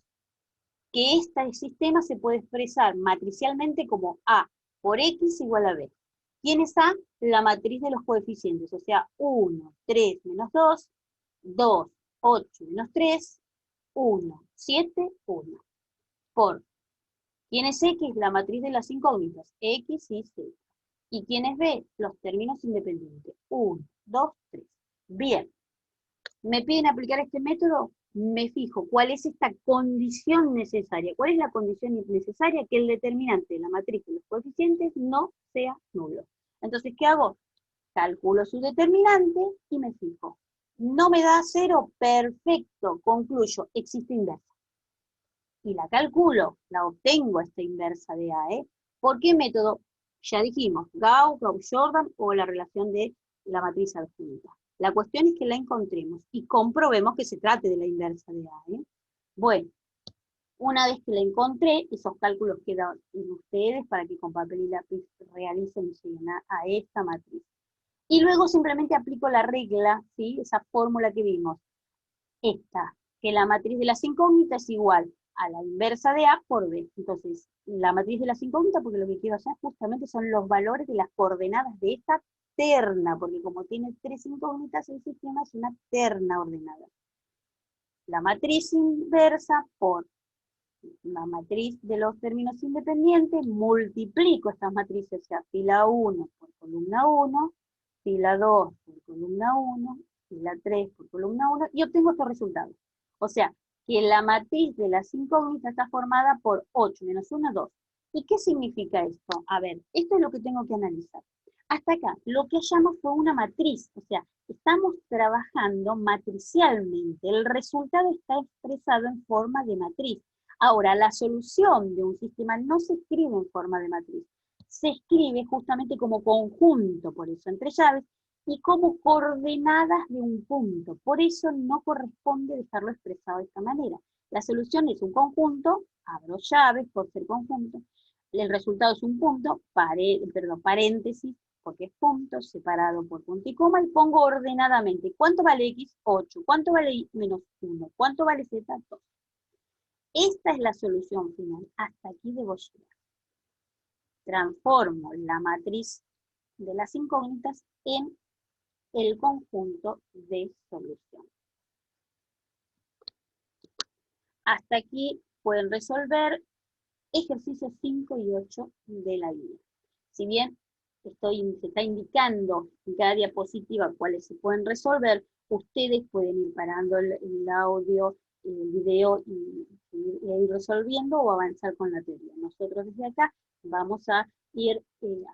Speaker 1: Que este sistema se puede expresar matricialmente como A por X igual a B. ¿Quién es A? La matriz de los coeficientes, o sea, 1, 3 menos 2, 2, 8 menos 3, 1, 7, 1. Por ¿quién es X? La matriz de las incógnitas, X y Z. ¿Y quién es B? Los términos independientes, 1, 2, 3. Bien, ¿me piden aplicar este método? Me fijo cuál es esta condición necesaria. ¿Cuál es la condición necesaria? Que el determinante de la matriz de los coeficientes no sea nulo. Entonces, ¿qué hago? Calculo su determinante y me fijo. ¿No me da 0? Perfecto, concluyo, existe inversa. Y la calculo, la obtengo esta inversa de A, ¿eh? ¿Por qué método? Ya dijimos, Gauss, Gauss-Jordan o la relación de la matriz adjunta. La cuestión es que la encontremos y comprobemos que se trate de la inversa de A, ¿eh? Bueno, una vez que la encontré, esos cálculos quedan en ustedes para que con papel y lápiz realicen y lleguen a esta matriz. Y luego simplemente aplico la regla, ¿sí? Esa fórmula que vimos. Esta, que la matriz de las incógnitas es igual a la inversa de A por B. Entonces, la matriz de las incógnitas, porque lo que quiero hacer justamente son los valores de las coordenadas de esta terna, porque como tiene 3 incógnitas, el sistema es una terna ordenada. La matriz inversa por la matriz de los términos independientes, multiplico estas matrices, o sea, fila 1 por columna 1, fila 2 por columna 1, fila 3 por columna 1, y obtengo estos resultados. O sea, que la matriz de las incógnitas está formada por 8 menos 1, 2. ¿Y qué significa esto? A ver, esto es lo que tengo que analizar. Hasta acá, lo que hallamos fue una matriz, o sea, estamos trabajando matricialmente, el resultado está expresado en forma de matriz. Ahora, la solución de un sistema no se escribe en forma de matriz, se escribe justamente como conjunto, por eso entre llaves, y como coordenadas de un punto. Por eso no corresponde dejarlo expresado de esta manera. La solución es un conjunto, abro llaves por ser conjunto, el resultado es un punto, paréntesis, porque es punto, separado por punto y coma, y pongo ordenadamente. ¿Cuánto vale X? 8. ¿Cuánto vale Y? Menos 1. ¿Cuánto vale Z? 2. Esta es la solución final. Hasta aquí debo llegar. Transformo la matriz de las incógnitas en el conjunto de solución. Hasta aquí pueden resolver ejercicios 5 y 8 de la guía. Si bien se está indicando en cada diapositiva cuáles se pueden resolver, ustedes pueden ir parando el audio, el video y ir resolviendo o avanzar con la teoría. Nosotros desde acá vamos a ir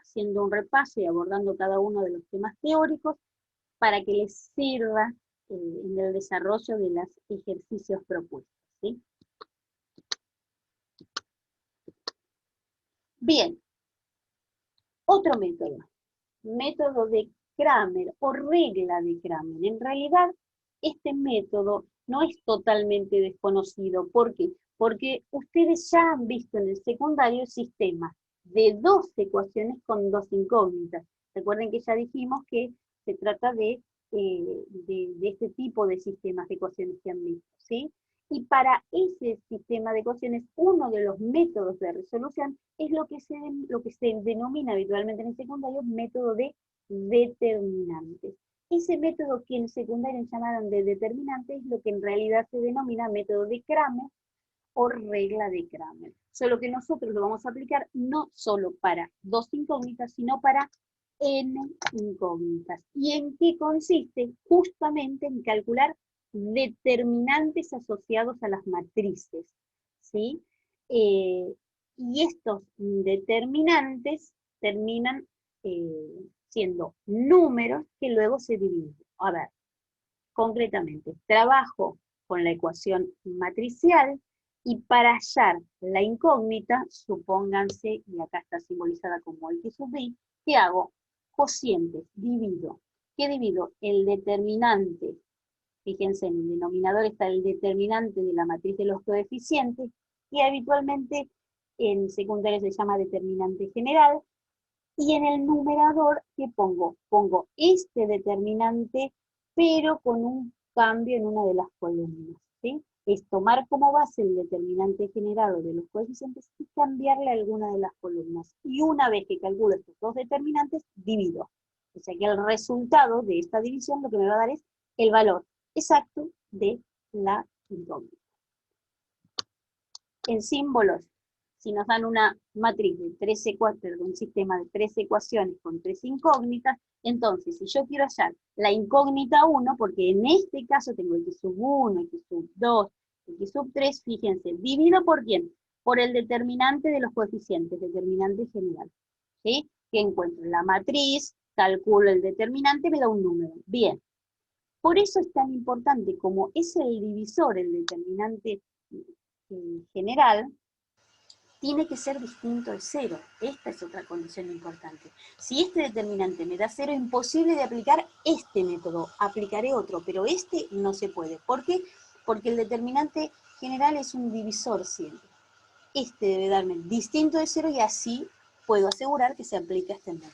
Speaker 1: haciendo un repaso y abordando cada uno de los temas teóricos para que les sirva en el desarrollo de los ejercicios propuestos, ¿sí? Bien, otro método de Cramer o regla de Cramer. En realidad, este método no es totalmente desconocido. ¿Por qué? Porque ustedes ya han visto en el secundario sistemas de 2 ecuaciones con 2 incógnitas. Recuerden que ya dijimos que se trata de este tipo de sistemas de ecuaciones que han visto, ¿sí? Y para ese sistema de ecuaciones, uno de los métodos de resolución es lo que se denomina habitualmente en el secundario método de determinantes. Ese método que en secundario llamaron de determinante es lo que en realidad se denomina método de Cramer o regla de Cramer. Solo que nosotros lo vamos a aplicar no solo para 2 incógnitas, sino para n incógnitas. ¿Y en qué consiste? Justamente en calcular determinantes asociados a las matrices, ¿sí? Y estos determinantes terminan siendo números que luego se dividen. A ver, concretamente, trabajo con la ecuación matricial y para hallar la incógnita, supónganse, y acá está simbolizada como X sub B, ¿qué hago? Cocientes, divido. ¿Qué divido? El determinante. Fíjense, en el denominador está el determinante de la matriz de los coeficientes, que habitualmente en secundaria se llama determinante general, y en el numerador, ¿qué pongo? Pongo este determinante, pero con un cambio en una de las columnas, ¿sí? Es tomar como base el determinante general de los coeficientes y cambiarle alguna de las columnas. Y una vez que calculo estos 2 determinantes, divido. O sea que el resultado de esta división lo que me va a dar es el valor exacto de la incógnita. En símbolos, si nos dan una matriz de 13, un sistema de 3 ecuaciones con 3 incógnitas, entonces si yo quiero hallar la incógnita 1, porque en este caso tengo X sub 1, X sub 2, X sub 3, fíjense, divido por quién? Por el determinante de los coeficientes, determinante general. ¿Sí? Que encuentro la matriz, calculo el determinante, me da un número. Bien. Por eso es tan importante, como es el divisor, el determinante general, tiene que ser distinto de 0. Esta es otra condición importante. Si este determinante me da 0, es imposible de aplicar este método. Aplicaré otro, pero este no se puede. ¿Por qué? Porque el determinante general es un divisor siempre. Este debe darme distinto de 0 y así puedo asegurar que se aplica este método.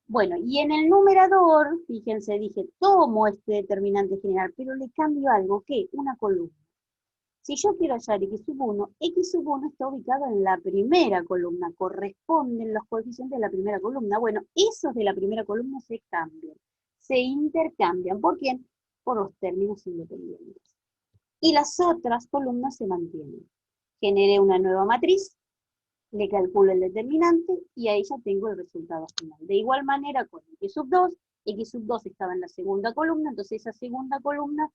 Speaker 1: Bueno, y en el numerador, fíjense, dije, tomo este determinante general, pero le cambio algo, ¿qué? Una columna. Si yo quiero hallar x sub 1, x sub 1 está ubicado en la primera columna, corresponden los coeficientes de la primera columna. Bueno, esos de la primera columna se cambian, se intercambian. ¿Por quién? Por los términos independientes. Y las otras columnas se mantienen. Generé una nueva matriz, le calculo el determinante y ahí ya tengo el resultado final. De igual manera con x sub 2 estaba en la segunda columna, entonces esa segunda columna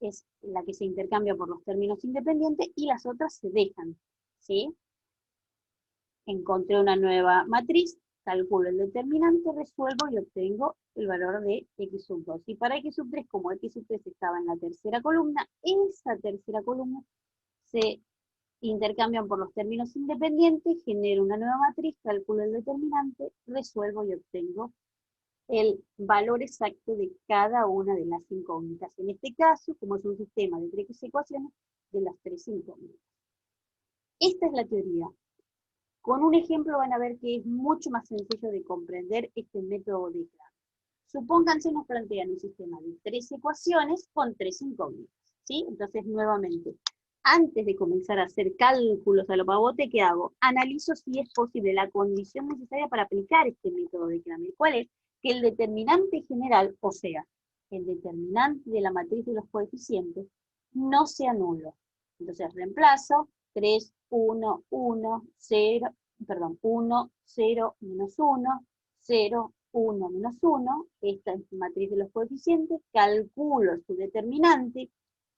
Speaker 1: es la que se intercambia por los términos independientes y las otras se dejan, ¿sí? Encontré una nueva matriz, calculo el determinante, resuelvo y obtengo el valor de x sub 2. Y para x sub 3, como x sub 3 estaba en la tercera columna, esa tercera columna se intercambian por los términos independientes, genero una nueva matriz, calculo el determinante, resuelvo y obtengo el valor exacto de cada una de las incógnitas. En este caso, como es un sistema de 3 ecuaciones, de las 3 incógnitas. Esta es la teoría. Con un ejemplo van a ver que es mucho más sencillo de comprender este método de Gram. Supónganse nos plantean un sistema de 3 ecuaciones con 3 incógnitas, ¿sí? Entonces, nuevamente, antes de comenzar a hacer cálculos a lo pavote, ¿qué hago? Analizo si es posible la condición necesaria para aplicar este método de Gram. ¿Cuál es? Que el determinante general, o sea, el determinante de la matriz de los coeficientes, no sea nulo. Entonces reemplazo 3, 1, 1, 0, perdón, 1, 0, menos 1, 0, 1, menos 1, esta es la matriz de los coeficientes, calculo su determinante,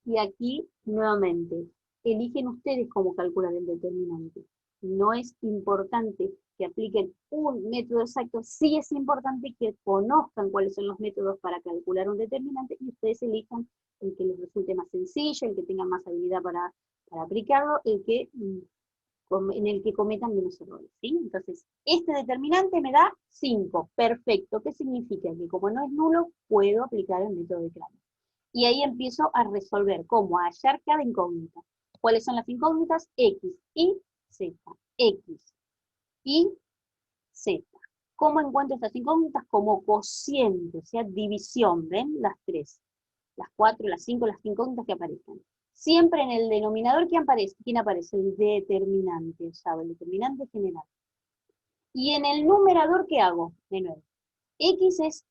Speaker 1: y aquí, nuevamente, eligen ustedes cómo calcular el determinante. No es importante que apliquen un método exacto, sí es importante que conozcan cuáles son los métodos para calcular un determinante y ustedes elijan el que les resulte más sencillo, el que tengan más habilidad para aplicarlo, en el que cometan menos errores, ¿sí? Entonces, este determinante me da 5, perfecto. ¿Qué significa? Que como no es nulo, puedo aplicar el método de Kramer. Y ahí empiezo a resolver cómo hallar cada incógnita. ¿Cuáles son las incógnitas? X y Z. X y Z. ¿Cómo encuentro estas incógnitas? Como cociente, o sea, división, ¿ven? Las 3, las 4, las 5, las incógnitas que aparecen. Siempre en el denominador, ¿quién aparece? El determinante, ¿sabe? El determinante general. Y en el numerador, ¿qué hago? De nuevo, X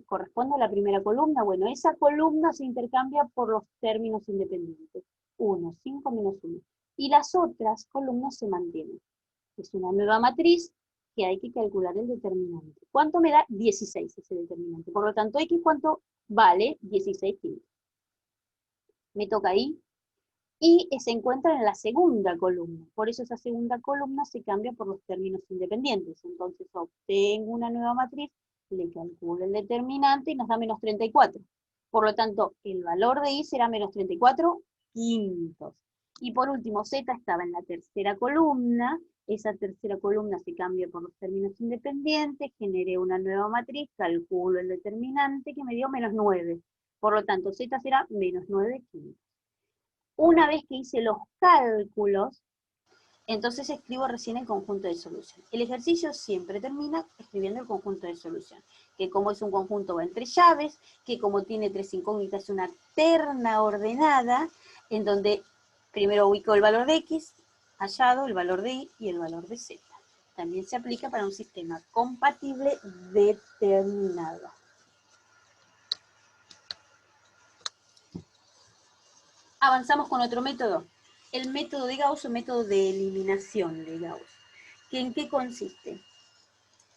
Speaker 1: corresponde a la primera columna. Bueno, esa columna se intercambia por los términos independientes. 1, 5 menos 1. Y las otras columnas se mantienen. Es una nueva matriz que hay que calcular el determinante. ¿Cuánto me da? 16 ese determinante. Por lo tanto, X, ¿cuánto vale? 16 quintos. Me toca ahí. Y se encuentra en la segunda columna. Por eso esa segunda columna se cambia por los términos independientes. Entonces obtengo una nueva matriz, le calculo el determinante y nos da menos 34. Por lo tanto, el valor de I será menos 34 quintos. Y por último, Z estaba en la tercera columna. Esa tercera columna se cambia por los términos independientes, generé una nueva matriz, calculo el determinante que me dio menos 9. Por lo tanto, Z será menos 9 quintos. Una vez que hice los cálculos, entonces escribo recién el conjunto de solución. El ejercicio siempre termina escribiendo el conjunto de solución, que como es un conjunto va entre llaves, que como tiene 3 incógnitas es una terna ordenada, en donde primero ubico el valor de X, hallado, el valor de Y y el valor de Z. También se aplica para un sistema compatible determinado. Avanzamos con otro método, el método de Gauss o método de eliminación de Gauss. ¿En qué consiste?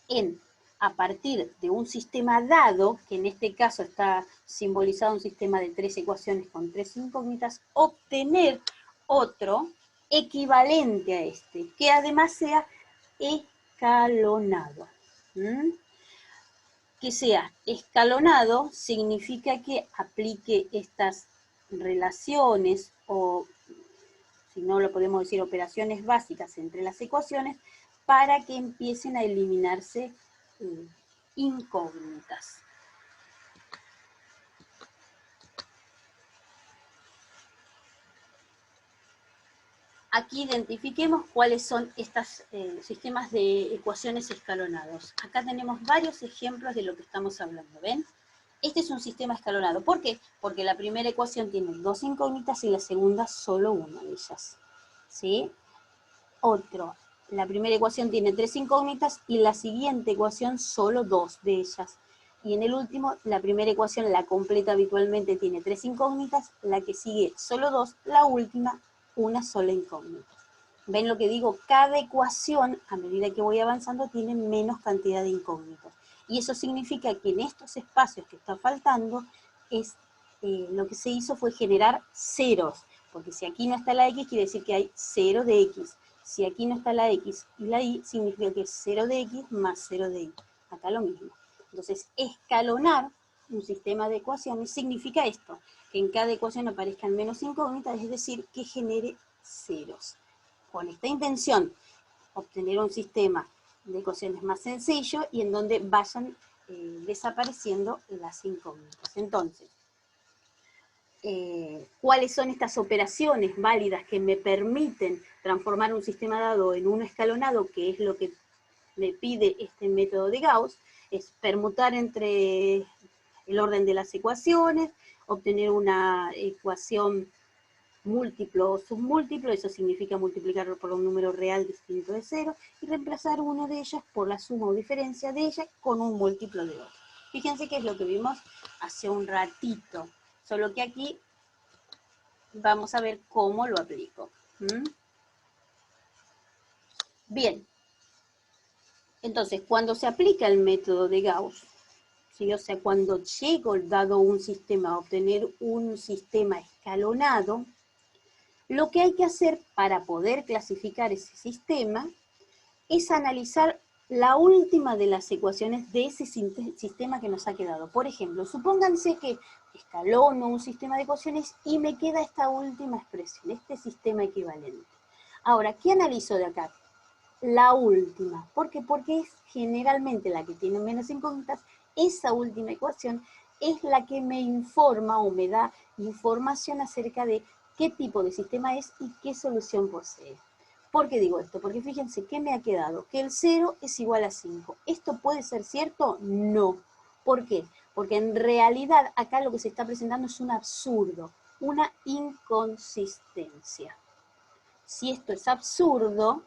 Speaker 1: En, a partir de un sistema dado, que en este caso está simbolizado un sistema de 3 ecuaciones con 3 incógnitas, obtener otro equivalente a este, que además sea escalonado. que sea escalonado significa que aplique estas relaciones o, si no lo podemos decir, operaciones básicas entre las ecuaciones para que empiecen a eliminarse incógnitas. Aquí identifiquemos cuáles son estos sistemas de ecuaciones escalonados. Acá tenemos varios ejemplos de lo que estamos hablando, ¿ven? Este es un sistema escalonado. ¿Por qué? Porque la primera ecuación tiene dos incógnitas y la segunda solo una de ellas. ¿Sí? Otro, la primera ecuación tiene tres incógnitas y la siguiente ecuación solo dos de ellas. Y en el último, la primera ecuación, la completa habitualmente, tiene tres incógnitas, la que sigue solo dos, la última una sola incógnita. ¿Ven lo que digo? Cada ecuación, a medida que voy avanzando, tiene menos cantidad de incógnitas. Y eso significa que en estos espacios que está faltando, lo que se hizo fue generar ceros. Porque si aquí no está la x, quiere decir que hay 0 de x. Si aquí no está la x y la y, significa que es 0 de x más 0 de y. Acá lo mismo. Entonces, escalonar un sistema de ecuaciones significa esto, que en cada ecuación aparezcan menos incógnitas, es decir, que genere ceros. Con esta intención, obtener un sistema de ecuaciones más sencillo y en donde vayan desapareciendo las incógnitas. Entonces, ¿cuáles son estas operaciones válidas que me permiten transformar un sistema dado en uno escalonado, que es lo que me pide este método de Gauss? Es permutar entre el orden de las ecuaciones, obtener una ecuación múltiplo o submúltiplo, eso significa multiplicarlo por un número real distinto de 0, y reemplazar una de ellas por la suma o diferencia de ella con un múltiplo de otro. Fíjense que es lo que vimos hace un ratito, solo que aquí vamos a ver cómo lo aplico. Bien, entonces cuando se aplica el método de Gauss, ¿sí? O sea, cuando llego dado un sistema a obtener un sistema escalonado, lo que hay que hacer para poder clasificar ese sistema es analizar la última de las ecuaciones de ese sistema que nos ha quedado. Por ejemplo, supónganse que escalono un sistema de ecuaciones y me queda esta última expresión, este sistema equivalente. Ahora, ¿qué analizo de acá? La última. ¿Por qué? Porque es generalmente la que tiene menos incógnitas. Esa última ecuación es la que me informa o me da información acerca de qué tipo de sistema es y qué solución posee. ¿Por qué digo esto? Porque fíjense, ¿qué me ha quedado? Que el 0 es igual a 5. ¿Esto puede ser cierto? No. ¿Por qué? Porque en realidad acá lo que se está presentando es un absurdo, una inconsistencia. Si esto es absurdo,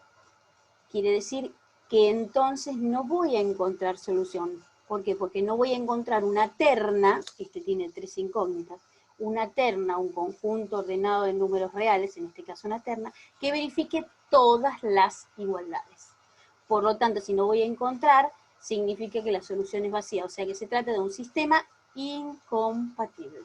Speaker 1: quiere decir que entonces no voy a encontrar solución. ¿Por qué? Porque no voy a encontrar una terna, este tiene tres incógnitas, una terna, un conjunto ordenado de números reales, en este caso una terna, que verifique todas las igualdades. Por lo tanto, si no voy a encontrar, significa que la solución es vacía, o sea que se trata de un sistema incompatible.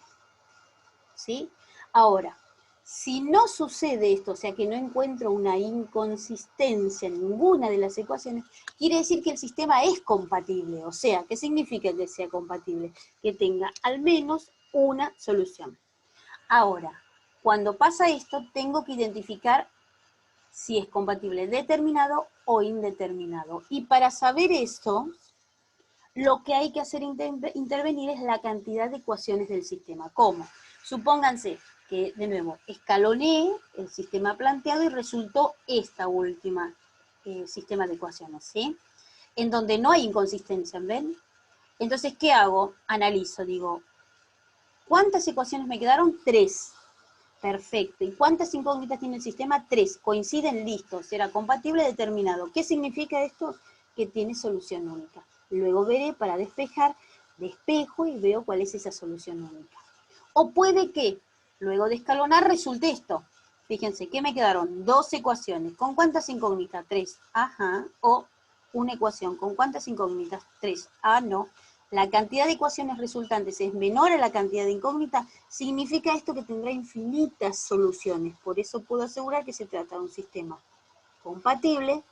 Speaker 1: ¿Sí? Ahora, si no sucede esto, o sea que no encuentro una inconsistencia en ninguna de las ecuaciones, quiere decir que el sistema es compatible. O sea, ¿qué significa que sea compatible? Que tenga al menos una solución. Ahora, cuando pasa esto, tengo que identificar si es compatible determinado o indeterminado. Y para saber esto, lo que hay que hacer intervenir es la cantidad de ecuaciones del sistema. ¿Cómo? Supónganse que, de nuevo, escaloné el sistema planteado y resultó esta última sistema de ecuaciones, ¿sí? En donde no hay inconsistencia, ¿ven? Entonces, ¿qué hago? Analizo, digo, ¿cuántas ecuaciones me quedaron? 3. Perfecto. ¿Y cuántas incógnitas tiene el sistema? 3. Coinciden, listo. Será compatible, determinado. ¿Qué significa esto? Que tiene solución única. Luego veré para despejar, despejo y veo cuál es esa solución única. O puede que, luego de escalonar, resulte esto. Fíjense, ¿qué me quedaron? 2 ecuaciones. ¿Con cuántas incógnitas? 3. Ajá. O una ecuación. ¿Con cuántas incógnitas? 3. Ah, no. La cantidad de ecuaciones resultantes es menor a la cantidad de incógnitas, significa esto que tendrá infinitas soluciones. Por eso puedo asegurar que se trata de un sistema compatible,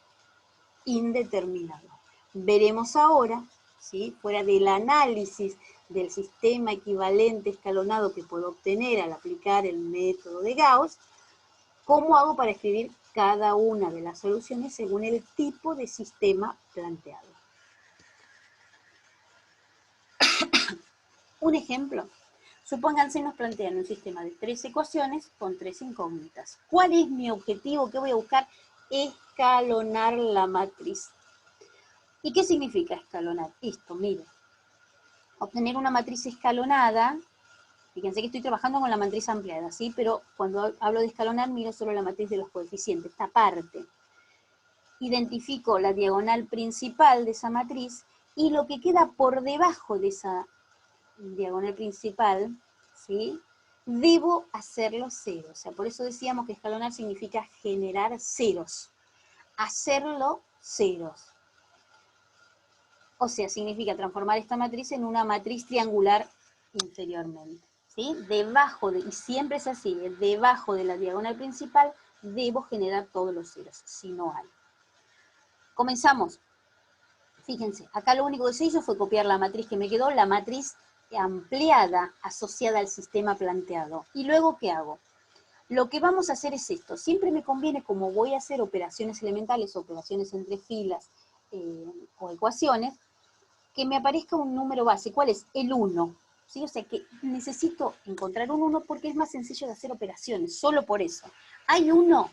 Speaker 1: indeterminado. Veremos ahora ¿sí? Fuera del análisis del sistema equivalente escalonado que puedo obtener al aplicar el método de Gauss, ¿cómo hago para escribir cada una de las soluciones según el tipo de sistema planteado? Un ejemplo. Supónganse nos plantean un sistema de 3 ecuaciones con 3 incógnitas. ¿Cuál es mi objetivo? ¿Qué voy a buscar? Escalonar la matriz. ¿Y qué significa escalonar? Esto, miren. Obtener una matriz escalonada, fíjense que estoy trabajando con la matriz ampliada, ¿sí? Pero cuando hablo de escalonar, miro solo la matriz de los coeficientes, esta parte. Identifico la diagonal principal de esa matriz y lo que queda por debajo de esa diagonal principal, ¿sí? Debo hacerlo cero. O sea, por eso decíamos que escalonar significa generar ceros. Hacerlo ceros. O sea, significa transformar esta matriz en una matriz triangular inferiormente, ¿sí? Debajo de, y siempre es así, debajo de la diagonal principal debo generar todos los ceros, si no hay. Comenzamos. Fíjense, acá lo único que se hizo fue copiar la matriz que me quedó, la matriz ampliada asociada al sistema planteado. ¿Y luego qué hago? Lo que vamos a hacer es esto. Siempre me conviene, como voy a hacer operaciones elementales, operaciones entre filas o ecuaciones, que me aparezca un número base. ¿Cuál es? El 1. ¿Sí? O sea que necesito encontrar un 1 porque es más sencillo de hacer operaciones, solo por eso. Hay 1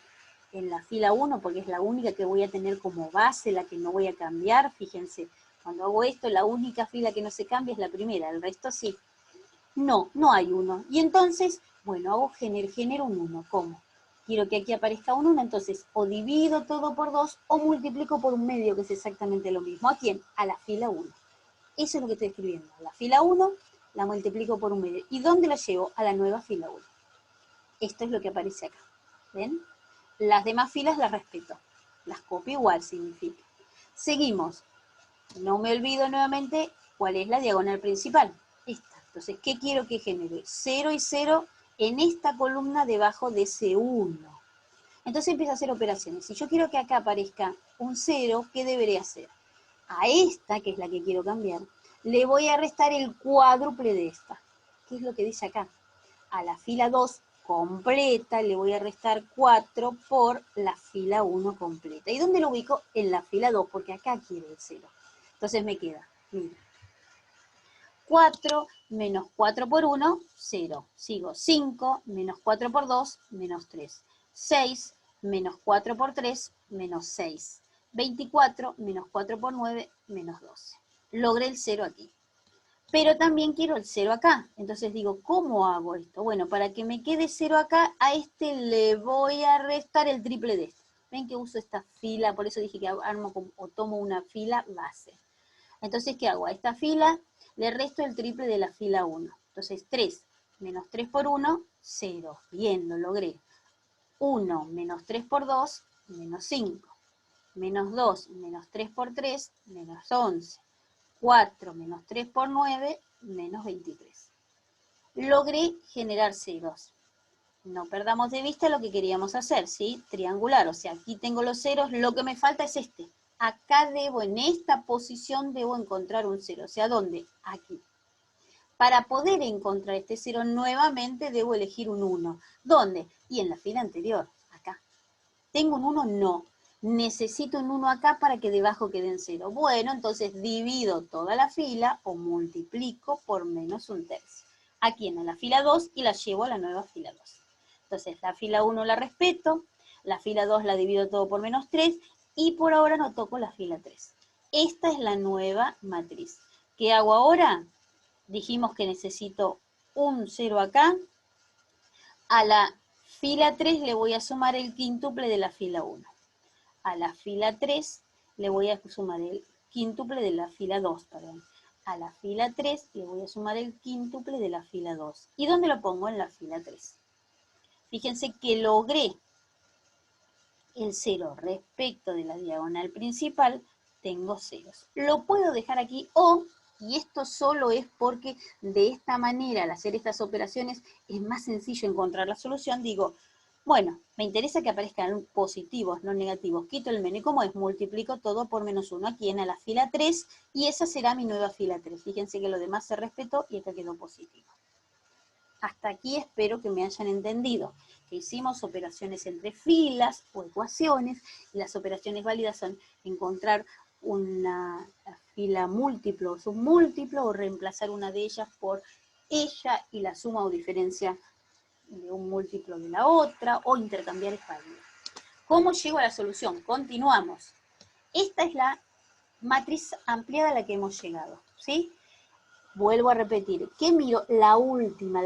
Speaker 1: en la fila 1 porque es la única que voy a tener como base, la que no voy a cambiar. Fíjense, cuando hago esto, la única fila que no se cambia es la primera, el resto sí. No, no hay 1. Y entonces, bueno, hago genero un 1. ¿Cómo? Quiero que aquí aparezca un 1, entonces o divido todo por 2 o multiplico por un medio, que es exactamente lo mismo. ¿A quién? A la fila 1. Eso es lo que estoy escribiendo. La fila 1 la multiplico por un medio. ¿Y dónde la llevo? A la nueva fila 1. Esto es lo que aparece acá. ¿Ven? Las demás filas las respeto. Las copio igual, significa. Seguimos. No me olvido nuevamente cuál es la diagonal principal. Esta. Entonces, ¿qué quiero que genere? 0 y 0 en esta columna debajo de ese 1. Entonces empiezo a hacer operaciones. Si yo quiero que acá aparezca un 0, ¿qué debería hacer? A esta, que es la que quiero cambiar, le voy a restar el cuádruple de esta. ¿Qué es lo que dice acá? A la fila 2 completa le voy a restar 4 por la fila 1 completa. ¿Y dónde lo ubico? En la fila 2, porque acá quiero el 0. Entonces me queda, mira, 4 menos 4 por 1, 0. Sigo, 5 menos 4 por 2, menos 3. 6 menos 4 por 3, menos 6. 24 menos 4 por 9, menos 12. Logré el 0 aquí. Pero también quiero el 0 acá. Entonces digo, ¿cómo hago esto? Bueno, para que me quede 0 acá, a este le voy a restar el triple de este. Ven que uso esta fila, por eso dije que armo o tomo una fila base. Entonces, ¿qué hago? A esta fila le resto el triple de la fila 1. Entonces, 3 menos 3 por 1, 0. Bien, lo logré. 1 menos 3 por 2, menos 5. Menos 2 menos 3 por 3, menos 11. 4 menos 3 por 9, menos 23. Logré generar ceros. No perdamos de vista lo que queríamos hacer, ¿sí? Triangular, o sea, aquí tengo los ceros, lo que me falta es este. Acá debo, en esta posición, debo encontrar un 0. O sea, ¿dónde? Aquí. Para poder encontrar este 0 nuevamente, debo elegir un 1. ¿Dónde? Y en la fila anterior, acá. ¿Tengo un 1? No. Necesito un 1 acá para que debajo quede en 0. Bueno, entonces divido toda la fila o multiplico por menos un tercio. Aquí en la fila 2 y la llevo a la nueva fila 2. Entonces la fila 1 la respeto, la fila 2 la divido todo por menos 3 y por ahora no toco la fila 3. Esta es la nueva matriz. ¿Qué hago ahora? Dijimos que necesito un 0 acá. A la fila 3 le voy a sumar el quíntuple de la fila 1. A la fila 3 le voy a sumar el quíntuple de la fila 2, perdón. A la fila 3 le voy a sumar el quíntuple de la fila 2. ¿Y dónde lo pongo? En la fila 3. Fíjense que logré el 0 respecto de la diagonal principal, tengo ceros. Lo puedo dejar aquí o, y esto solo es porque de esta manera, al hacer estas operaciones, es más sencillo encontrar la solución, digo, Bueno, me interesa que aparezcan positivos, no negativos. Quito el menos y como es, multiplico todo por -1 aquí en la fila 3 y esa será mi nueva fila 3. Fíjense que lo demás se respetó y acá quedó positivo. Hasta aquí espero que me hayan entendido, que hicimos operaciones entre filas o ecuaciones, y las operaciones válidas son encontrar una fila múltiplo o submúltiplo, o reemplazar una de ellas por ella y la suma o diferencia de un múltiplo de la otra, o intercambiar es válido. ¿Cómo llego a la solución? Continuamos. Esta es la matriz ampliada a la que hemos llegado, ¿sí? Vuelvo a repetir, ¿qué miro? La última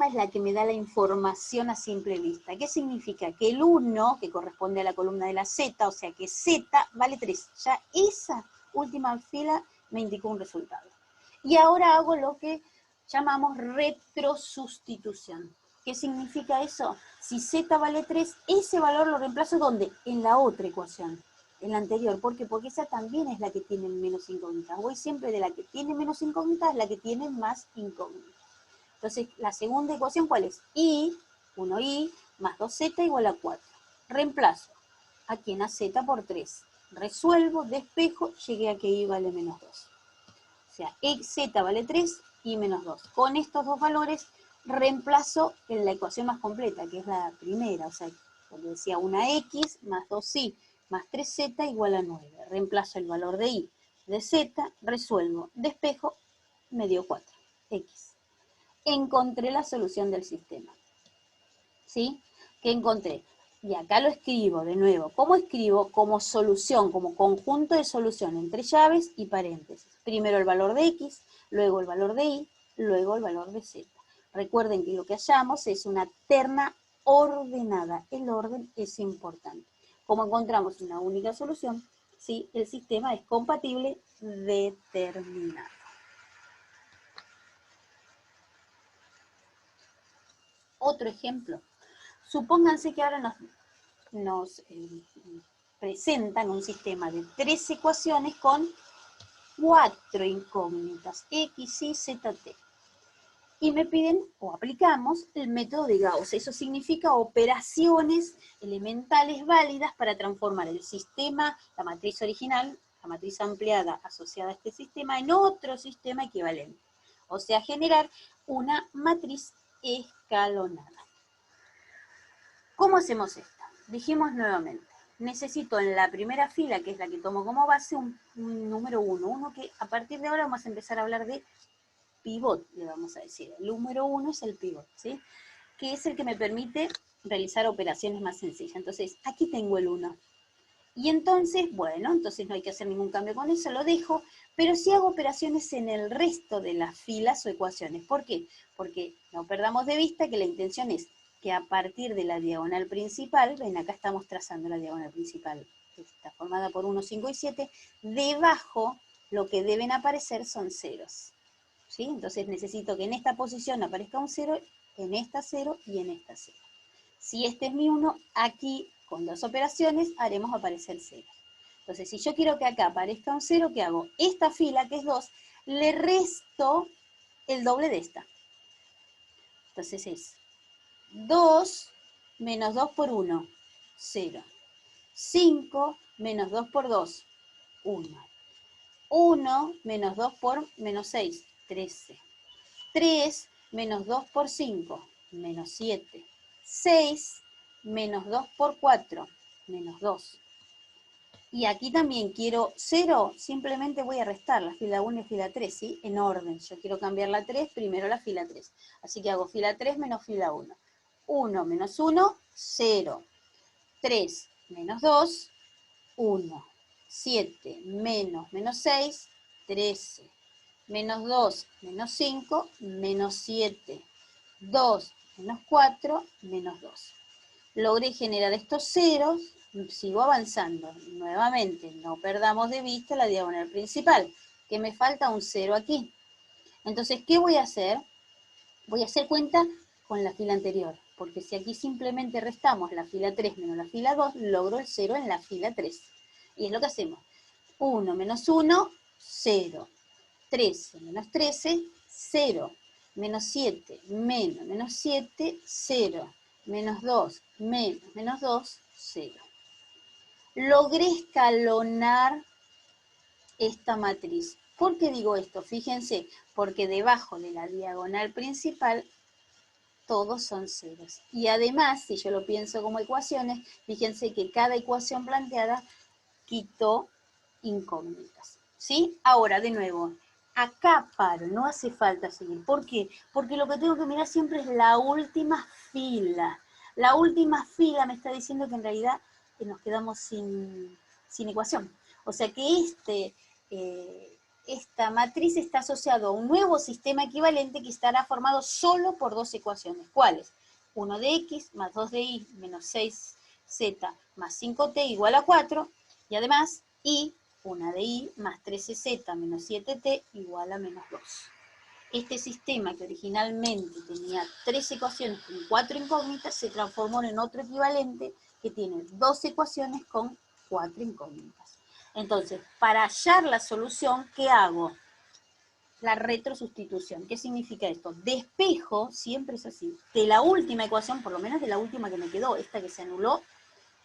Speaker 1: es la que me da la información a simple vista. ¿Qué significa? Que el 1, que corresponde a la columna de la Z, o sea que Z vale 3. Ya esa última fila me indicó un resultado. Y ahora hago lo que llamamos retrosustitución. ¿Qué significa eso? Si Z vale 3, ese valor lo reemplazo ¿dónde? En la otra ecuación. En la anterior. ¿Por qué? Porque esa también es la que tiene menos incógnitas. Voy siempre de la que tiene menos incógnitas a la que tiene más incógnitas. Entonces, la segunda ecuación, ¿cuál es? I, 1i más 2z igual a 4. Reemplazo aquí en z por 3. Resuelvo, despejo, llegué a que i vale menos 2. O sea, z vale 3, i menos 2. Con estos dos valores, reemplazo en la ecuación más completa, que es la primera. O sea, como decía, una x más 2i más 3z igual a 9. Reemplazo el valor de i de z, resuelvo, despejo, me dio 4, x. Encontré la solución del sistema. ¿Sí? ¿Qué encontré? Y acá lo escribo de nuevo. ¿Cómo escribo? Como solución, como conjunto de solución entre llaves y paréntesis. Primero el valor de x, luego el valor de y, luego el valor de z. Recuerden que lo que hallamos es una terna ordenada. El orden es importante. Como encontramos una única solución, ¿sí? El sistema es compatible determinado. Otro ejemplo. Supónganse que ahora nos presentan un sistema de 3 ecuaciones con 4 incógnitas, x, y, z, t. Y me piden, o aplicamos, el método de Gauss. Eso significa operaciones elementales válidas para transformar el sistema, la matriz original, la matriz ampliada asociada a este sistema, en otro sistema equivalente. O sea, generar una matriz escalonada. ¿Cómo hacemos esto? Dijimos nuevamente, necesito en la primera fila, que es la que tomo como base, un número 1. Uno que a partir de ahora vamos a empezar a hablar de pivot, le vamos a decir. El número 1 es el pivot, ¿sí? Que es el que me permite realizar operaciones más sencillas. Entonces, aquí tengo el 1. Y entonces, bueno, entonces no hay que hacer ningún cambio con eso, lo dejo, pero sí hago operaciones en el resto de las filas o ecuaciones. ¿Por qué? Porque no perdamos de vista que la intención es que a partir de la diagonal principal, ven, acá estamos trazando la diagonal principal, que está formada por 1, 5 y 7, debajo lo que deben aparecer son ceros. ¿Sí? Entonces necesito que en esta posición aparezca un 0, en esta 0 y en esta 0. Si este es mi 1, aquí con dos operaciones haremos aparecer 0. Entonces, si yo quiero que acá aparezca un 0, ¿qué hago? Esta fila, que es 2, le resto el doble de esta. Entonces es 2 menos 2 por 1, 0. 5 menos 2 por 2, 1. 1 menos 2 por menos 6, 13. 3 menos 2 por 5, menos 7. 6 menos 2 por 4, menos 2. Y aquí también quiero 0, simplemente voy a restar la fila 1 y fila 3, ¿sí? En orden. Yo quiero cambiar la 3, primero la fila 3. Así que hago fila 3 menos fila 1. 1 menos 1, 0. 3 menos 2, 1. 7 menos menos 6, 13. Menos 2 menos 5, menos 7. 2 menos 4, menos 2. Logré generar estos ceros, sigo avanzando. Nuevamente, no perdamos de vista la diagonal principal, que me falta un 0 aquí. Entonces, ¿qué voy a hacer? Voy a hacer cuenta con la fila anterior, porque si aquí simplemente restamos la fila 3 menos la fila 2, logro el 0 en la fila 3. Y es lo que hacemos. 1 menos 1, 0. 13 menos 13, 0. Menos 7, menos 7, 0. menos 2, menos 2, 0. Logré escalonar esta matriz. ¿Por qué digo esto? Fíjense, porque debajo de la diagonal principal todos son ceros. Y además, si yo lo pienso como ecuaciones, fíjense que cada ecuación planteada quitó incógnitas. ¿Sí? Ahora, de nuevo, acá paro, no hace falta seguir. ¿Por qué? Porque lo que tengo que mirar siempre es la última fila. La última fila me está diciendo que en realidad nos quedamos sin ecuación. O sea que esta matriz está asociada a un nuevo sistema equivalente que estará formado solo por dos ecuaciones. ¿Cuáles? 1 de x más 2 de y menos 6z más 5t igual a 4. Y además, y 1 de y más 13z menos 7t igual a menos 2. Este sistema que originalmente tenía 3 ecuaciones con 4 incógnitas se transformó en otro equivalente que tiene 2 ecuaciones con 4 incógnitas. Entonces, para hallar la solución, ¿qué hago? La retrosustitución. ¿Qué significa esto? Despejo, siempre es así, de la última ecuación, por lo menos de la última que me quedó, esta que se anuló,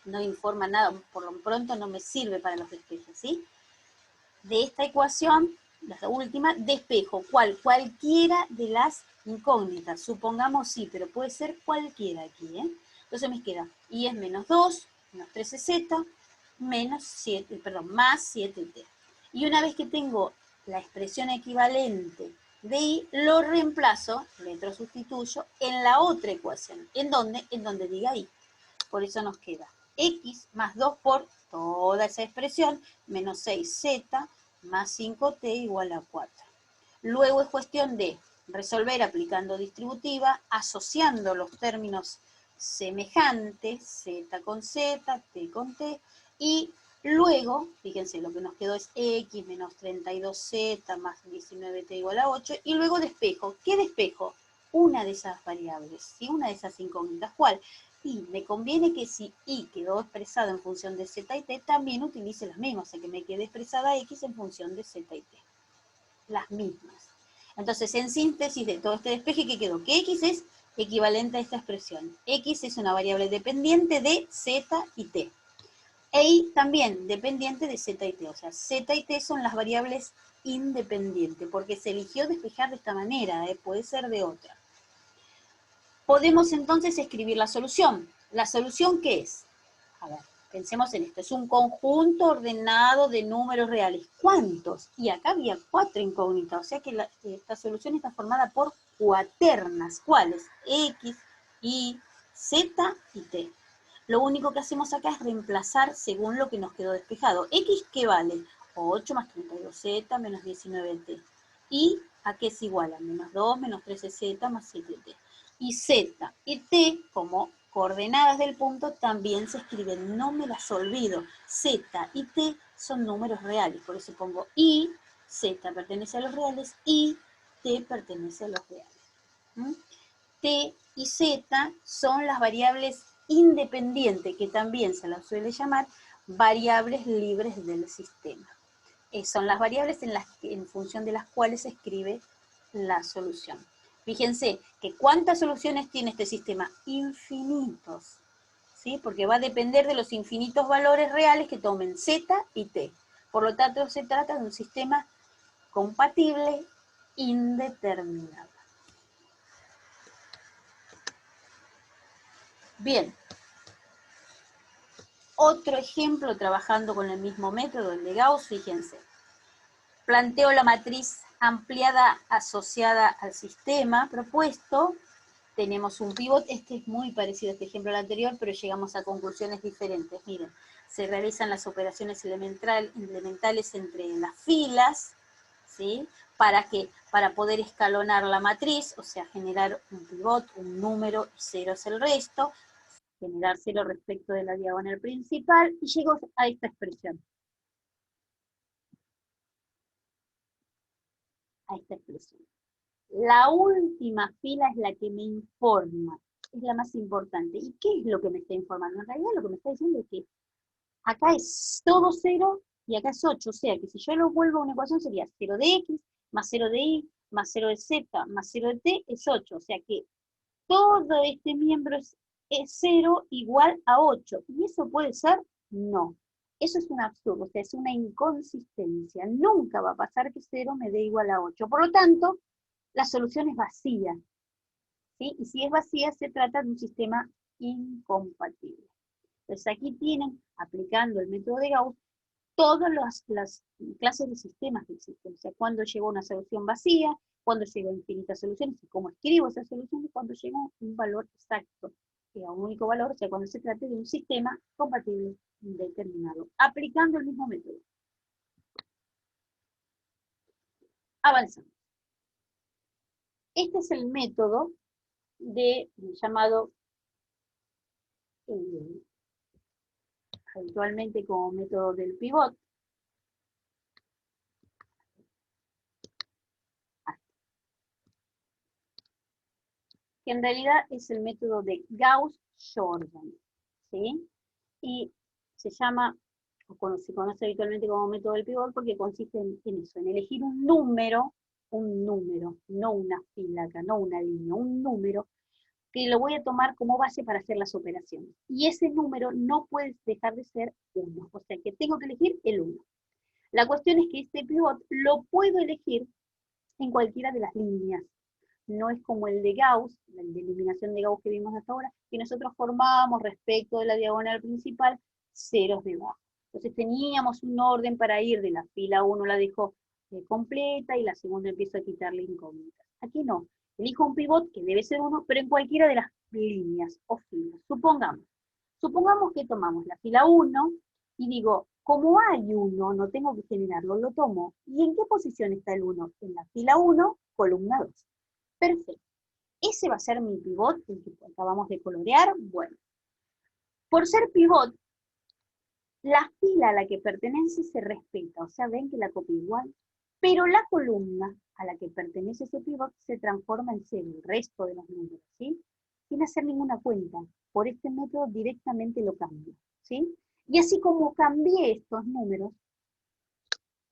Speaker 1: no informa nada, por lo pronto no me sirve para los despejos, ¿sí? De esta ecuación, la última, despejo, cualquiera de las incógnitas, supongamos sí, pero puede ser cualquiera aquí, ¿eh? Entonces me queda y es menos 2, menos 13z, más 7t. Y una vez que tengo la expresión equivalente de y, lo reemplazo, retrosustituyo, en la otra ecuación. ¿En dónde? En donde diga y. Por eso nos queda x más 2 por toda esa expresión, menos 6z más 5t igual a 4. Luego es cuestión de resolver aplicando distributiva, asociando los términos semejantes, z con z, t con t, y luego, fíjense, lo que nos quedó es x menos 32z más 19t igual a 8, y luego despejo. ¿Qué despejo? Una de esas variables, ¿sí? Una de esas incógnitas. ¿Cuál? Y me conviene que si y quedó expresado en función de z y t, también utilice las mismas, o sea que me quede expresada x en función de z y t. Las mismas. Entonces, en síntesis de todo este despeje, ¿qué quedó? Que x es equivalente a esta expresión. X es una variable dependiente de z y t. E y también dependiente de z y t. O sea, z y t son las variables independientes, porque se eligió despejar de esta manera, puede ser de otra. Podemos entonces escribir la solución. ¿La solución qué es? A ver, pensemos en esto. Es un conjunto ordenado de números reales. ¿Cuántos? Y acá había 4 incógnitas, o sea que esta solución está formada por cuaternas. ¿Cuáles? X, Y, Z y T. Lo único que hacemos acá es reemplazar según lo que nos quedó despejado. X, ¿qué vale? 8 más 32Z menos 19T. Y, ¿a qué es igual? A menos 2 menos 13Z más 7T. Y Z y T, como coordenadas del punto, también se escriben, no me las olvido. Z y T son números reales, por eso pongo I, Z pertenece a los reales, y T pertenece a los reales. T y Z son las variables independientes, que también se las suele llamar variables libres del sistema. Son las variables en función de las cuales se escribe la solución. Fíjense que ¿cuántas soluciones tiene este sistema? Infinitos, ¿sí? Porque va a depender de los infinitos valores reales que tomen Z y T. Por lo tanto, se trata de un sistema compatible indeterminado. Bien. Otro ejemplo trabajando con el mismo método, el de Gauss, fíjense. Planteo la matriz ampliada asociada al sistema propuesto. Tenemos un pivot, este es muy parecido a este ejemplo al anterior, pero llegamos a conclusiones diferentes. Miren, se realizan las operaciones elementales entre las filas, ¿sí? ¿Para qué? Para poder escalonar la matriz, o sea, generar un pivot, un número y ceros el resto, generar cero respecto de la diagonal principal, y llego a esta expresión. A esta expresión. La última fila es la que me informa, es la más importante. ¿Y qué es lo que me está informando? En realidad lo que me está diciendo es que acá es todo 0 y acá es 8, o sea que si yo lo vuelvo a una ecuación sería 0 de x más 0 de y más 0 de z más 0 de t es 8, o sea que todo este miembro es es 0 igual a 8. ¿Y eso puede ser? No. Eso es un absurdo, o sea, es una inconsistencia. Nunca va a pasar que 0 me dé igual a 8. Por lo tanto, la solución es vacía, ¿sí? Y si es vacía, se trata de un sistema incompatible. Entonces aquí tienen, aplicando el método de Gauss, todas las clases de sistemas que existen. O sea, cuando llegó una solución vacía, cuando llegó infinitas soluciones, y cómo escribo esa solución, y cuando llegó un valor exacto, que a un único valor, o sea, cuando se trate de un sistema compatible determinado, aplicando el mismo método. Avanzamos. Este es el método llamado habitualmente como método del pivot. Que en realidad es el método de Gauss-Jordan, ¿sí? Y se llama, o se conoce habitualmente como método del pivot, porque consiste en eso, en elegir un número, no una fila acá, no una línea, un número, que lo voy a tomar como base para hacer las operaciones. Y ese número no puede dejar de ser 1, o sea que tengo que elegir el 1. La cuestión es que este pivot lo puedo elegir en cualquiera de las líneas. No es como el de Gauss, el de eliminación de Gauss que vimos hasta ahora, que nosotros formábamos respecto de la diagonal principal ceros debajo. Entonces teníamos un orden para ir de la fila 1 la dejo completa y la segunda empiezo a quitarle incógnitas. Aquí no, elijo un pivot que debe ser 1, pero en cualquiera de las líneas o filas. Supongamos que tomamos la fila 1 y digo, como hay 1, no tengo que generarlo, lo tomo. ¿Y en qué posición está el 1? En la fila 1, columna 2. Perfecto. Ese va a ser mi pivot, el que acabamos de colorear. Bueno, por ser pivot, la fila a la que pertenece se respeta, o sea, ven que la copia igual, pero la columna a la que pertenece ese pivot se transforma en 0, el resto de los números, ¿sí? Sin hacer ninguna cuenta. Por este método directamente lo cambio, ¿sí? Y así como cambié estos números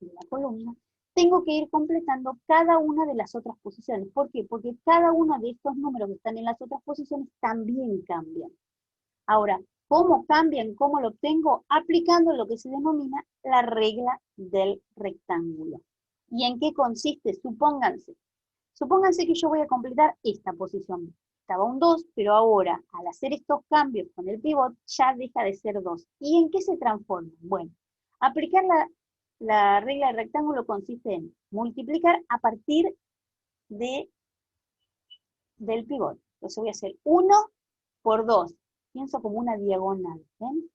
Speaker 1: de la columna, tengo que ir completando cada una de las otras posiciones. ¿Por qué? Porque cada uno de estos números que están en las otras posiciones también cambian. Ahora, ¿cómo cambian? ¿Cómo lo obtengo? Aplicando lo que se denomina la regla del rectángulo. ¿Y en qué consiste? Supónganse que yo voy a completar esta posición. Estaba un 2, pero ahora, al hacer estos cambios con el pivot, ya deja de ser 2. ¿Y en qué se transforma? Bueno, aplicar la regla del rectángulo consiste en multiplicar a partir del pivot. Entonces voy a hacer 1 por 2. Pienso como una diagonal. ¿Ven?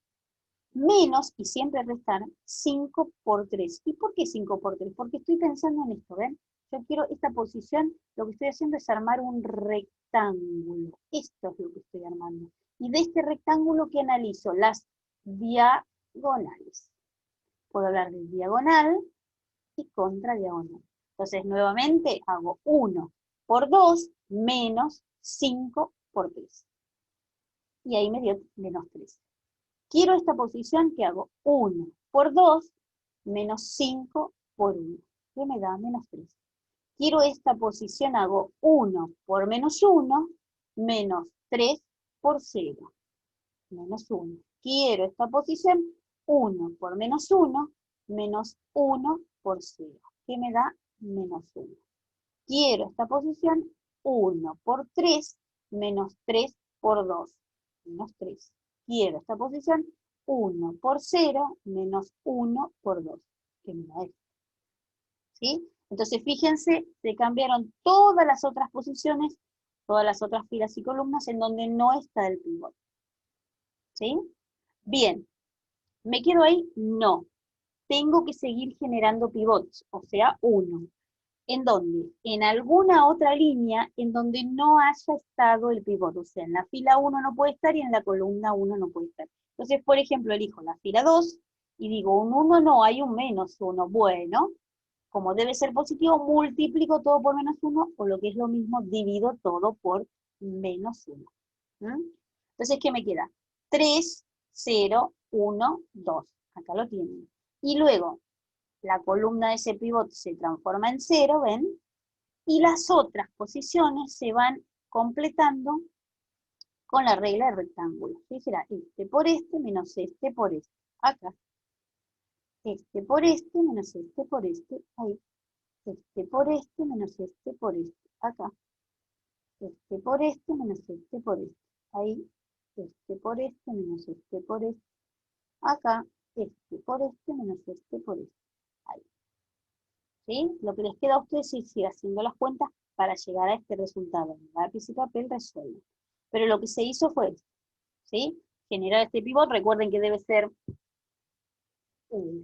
Speaker 1: Menos, y siempre restar, 5 por 3. ¿Y por qué 5 por 3? Porque estoy pensando en esto, ¿ven? Yo quiero esta posición, lo que estoy haciendo es armar un rectángulo. Esto es lo que estoy armando. Y de este rectángulo que analizo, las diagonales. Puedo hablar de diagonal y contradiagonal. Entonces, nuevamente hago 1 por 2 menos 5 por 3. Y ahí me dio menos 3. Quiero esta posición que hago 1 por 2 menos 5 por 1, que me da menos 3. Quiero esta posición, hago 1 por menos 1 menos 3 por 0, menos 1. Quiero esta posición, 1 por menos 1 menos 1 por 0, que me da menos 1. Quiero esta posición, 1 por 3 menos 3 por 2, menos 3. Quiero esta posición, 1 por 0 menos 1 por 2, que me da esto. ¿Sí? Entonces, fíjense, se cambiaron todas las otras posiciones, todas las otras filas y columnas en donde no está el pivot. ¿Sí? Bien. ¿Me quedo ahí? No. Tengo que seguir generando pivots, o sea, 1. ¿En dónde? En alguna otra línea en donde no haya estado el pivot. O sea, en la fila 1 no puede estar y en la columna 1 no puede estar. Entonces, por ejemplo, elijo la fila 2 y digo, un 1 no, hay un menos 1. Bueno, como debe ser positivo, multiplico todo por menos 1, o lo que es lo mismo, divido todo por menos 1. Entonces, ¿qué me queda? 3, 0, 1, 2. Acá lo tienen. Y luego, la columna de ese pivot se transforma en 0, ¿ven? Y las otras posiciones se van completando con la regla del rectángulo. ¿Sí? Será este por este menos este por este. Acá. Este por este menos este por este. Ahí. Este por este menos este por este. Acá. Este por este menos este por este. Ahí. Este por este menos este por este. Acá. Este por este menos este por este. Ahí. ¿Sí? Lo que les queda a ustedes es ir haciendo las cuentas para llegar a este resultado. Lápiz y papel resuelven. Pero lo que se hizo fue esto, ¿sí? Generar este pivot. Recuerden que debe ser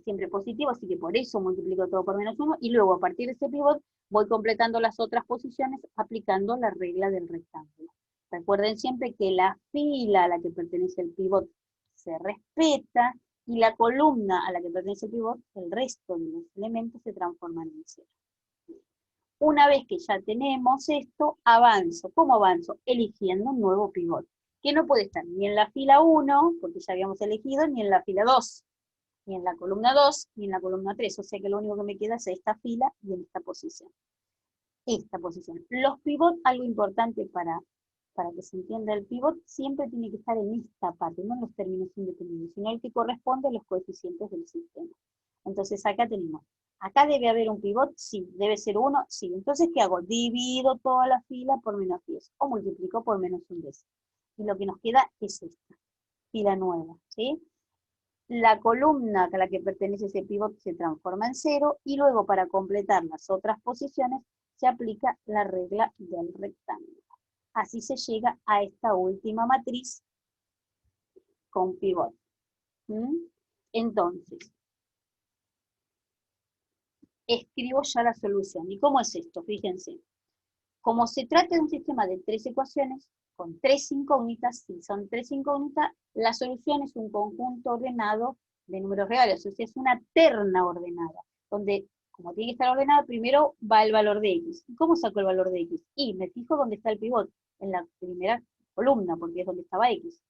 Speaker 1: siempre positivo, así que por eso multiplico todo por menos 1, y luego a partir de ese pivot voy completando las otras posiciones aplicando la regla del rectángulo. Recuerden siempre que la fila a la que pertenece el pivot se respeta, y la columna a la que pertenece el pivot, el resto de los elementos se transforman en cero. Una vez que ya tenemos esto, avanzo. ¿Cómo avanzo? Eligiendo un nuevo pivot, que no puede estar ni en la fila 1, porque ya habíamos elegido, ni en la fila 2, ni en la columna 2, ni en la columna 3. O sea que lo único que me queda es esta fila y en esta posición. Esta posición. Los pivots, algo importante para que se entienda el pivot, siempre tiene que estar en esta parte, no en los términos independientes, sino el que corresponde a los coeficientes del sistema. Entonces acá tenemos, acá debe haber un pivot, sí, debe ser 1, sí. Entonces, ¿qué hago? Divido toda la fila por menos 10, o multiplico por menos un décimo. Y lo que nos queda es esta, fila nueva, ¿sí? La columna a la que pertenece ese pivot se transforma en 0, y luego para completar las otras posiciones se aplica la regla del rectángulo. Así se llega a esta última matriz con pivot. Entonces, escribo ya la solución. ¿Y cómo es esto? Fíjense. Como se trata de un sistema de 3 ecuaciones, con 3 incógnitas, si son 3 incógnitas, la solución es un conjunto ordenado de números reales, o sea, es una terna ordenada, donde, como tiene que estar ordenada, primero va el valor de x. ¿Cómo saco el valor de x? Y me fijo dónde está el pivot, en la primera columna, porque es donde estaba x,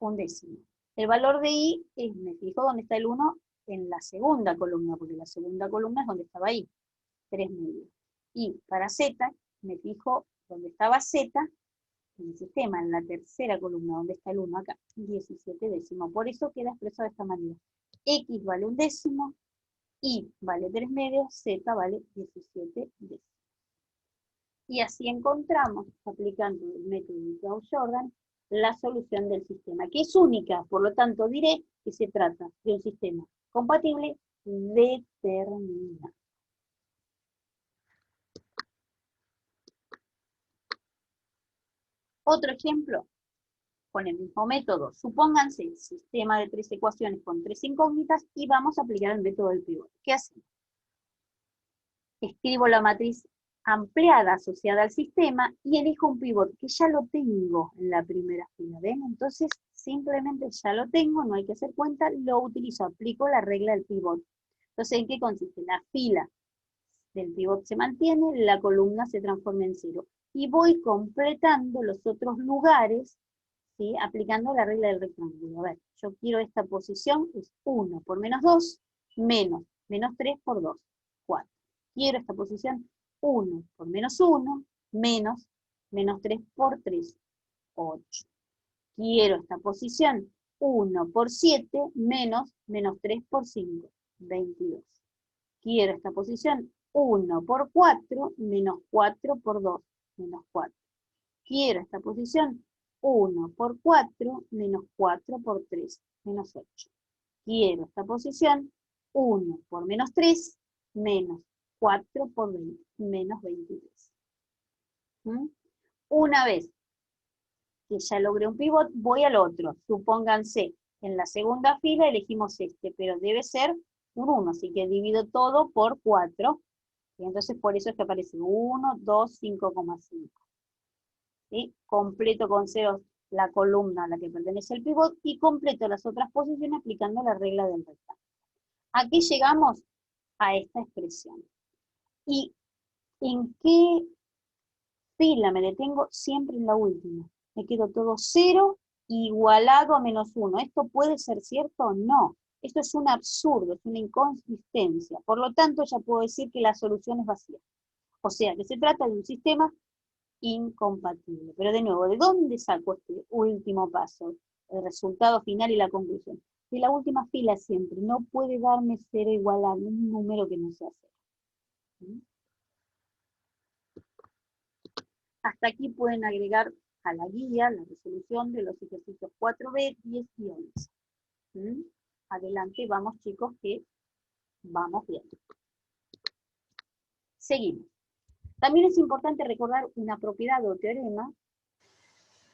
Speaker 1: un décimo. El valor de y es, me fijo dónde está el 1 en la segunda columna, porque la segunda columna es donde estaba y, 3 medios. Y para z, me fijo donde estaba z, en el sistema, en la tercera columna, donde está el 1 acá, 17 décimos. Por eso queda expresado de esta manera. X vale un décimo, Y vale 3 medios, Z vale 17 décimos. Y así encontramos, aplicando el método de Gauss-Jordan, la solución del sistema, que es única. Por lo tanto, diré que se trata de un sistema compatible determinado. Otro ejemplo, con el mismo método. Supónganse el sistema de 3 ecuaciones con 3 incógnitas y vamos a aplicar el método del pivot. ¿Qué hacemos? Escribo la matriz ampliada asociada al sistema y elijo un pivot que ya lo tengo en la primera fila. ¿Ven? Entonces, simplemente ya lo tengo, no hay que hacer cuenta, lo utilizo, aplico la regla del pivot. Entonces, ¿en qué consiste? La fila del pivot se mantiene, la columna se transforma en 0. Y voy completando los otros lugares, ¿sí? Aplicando la regla del rectángulo. A ver, yo quiero esta posición, es 1 por menos 2, menos 3 por 2, 4. Quiero esta posición, 1 por menos 1, menos 3 por 3, 8. Quiero esta posición, 1 por 7, menos 3 por 5, 22. Quiero esta posición, 1 por 4, menos 4 por 2, menos 4. Quiero esta posición, 1 por 4, menos 4 por 3, menos 8. Quiero esta posición, 1 por menos 3, menos 4 por 20, menos 23. Una vez que ya logré un pivot, voy al otro. Supónganse, en la segunda fila elegimos este, pero debe ser un 1, así que divido todo por 4. Y entonces por eso es que aparece 1, 2, 5,5. ¿Sí? Completo con ceros la columna a la que pertenece el pivot y completo las otras posiciones aplicando la regla del rectángulo. Aquí llegamos a esta expresión. ¿Y en qué fila me detengo? Siempre en la última. Me quedo todo 0 igualado a menos 1. ¿Esto puede ser cierto o no? Esto es un absurdo, es una inconsistencia. Por lo tanto, ya puedo decir que la solución es vacía. O sea, que se trata de un sistema incompatible. Pero de nuevo, ¿de dónde saco este último paso? El resultado final y la conclusión. De la última fila siempre. No puede darme 0 igual a un número que no sea 0. ¿Sí? Hasta aquí pueden agregar a la guía la resolución de los ejercicios 4B, 10 y 11. ¿Sí? Adelante, vamos chicos, que vamos bien. Seguimos. También es importante recordar una propiedad o teorema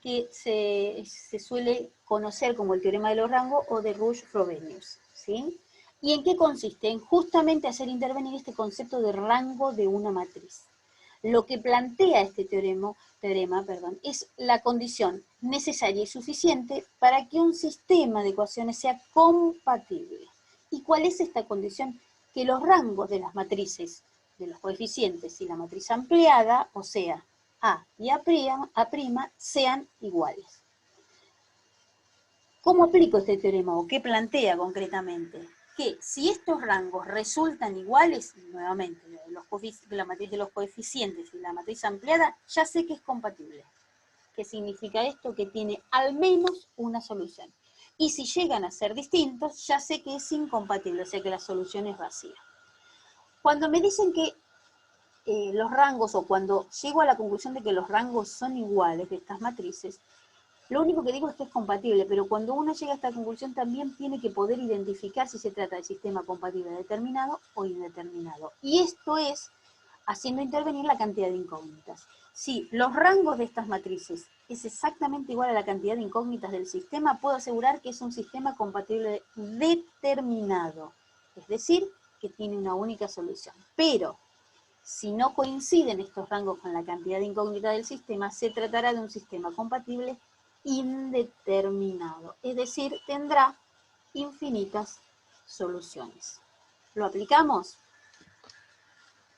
Speaker 1: que se suele conocer como el teorema de los rangos o de Rouch-Frobenius, ¿sí? ¿Y en qué consiste? En justamente hacer intervenir este concepto de rango de una matriz. Lo que plantea este teorema, es la condición necesaria y suficiente para que un sistema de ecuaciones sea compatible. ¿Y cuál es esta condición? Que los rangos de las matrices, de los coeficientes y la matriz ampliada, o sea, A y A', sean iguales. ¿Cómo aplico este teorema o qué plantea concretamente? Que si estos rangos resultan iguales, nuevamente, la matriz de los coeficientes y la matriz ampliada, ya sé que es compatible. ¿Qué significa esto? Que tiene al menos una solución. Y si llegan a ser distintos, ya sé que es incompatible, o sea que la solución es vacía. Cuando me dicen que los rangos, o cuando llego a la conclusión de que los rangos son iguales de estas matrices, lo único que digo es que es compatible, pero cuando uno llega a esta conclusión también tiene que poder identificar si se trata de sistema compatible determinado o indeterminado. Y esto es haciendo intervenir la cantidad de incógnitas. Si los rangos de estas matrices es exactamente igual a la cantidad de incógnitas del sistema, puedo asegurar que es un sistema compatible determinado. Es decir, que tiene una única solución. Pero si no coinciden estos rangos con la cantidad de incógnitas del sistema, se tratará de un sistema compatible indeterminado, es decir, tendrá infinitas soluciones. ¿Lo aplicamos?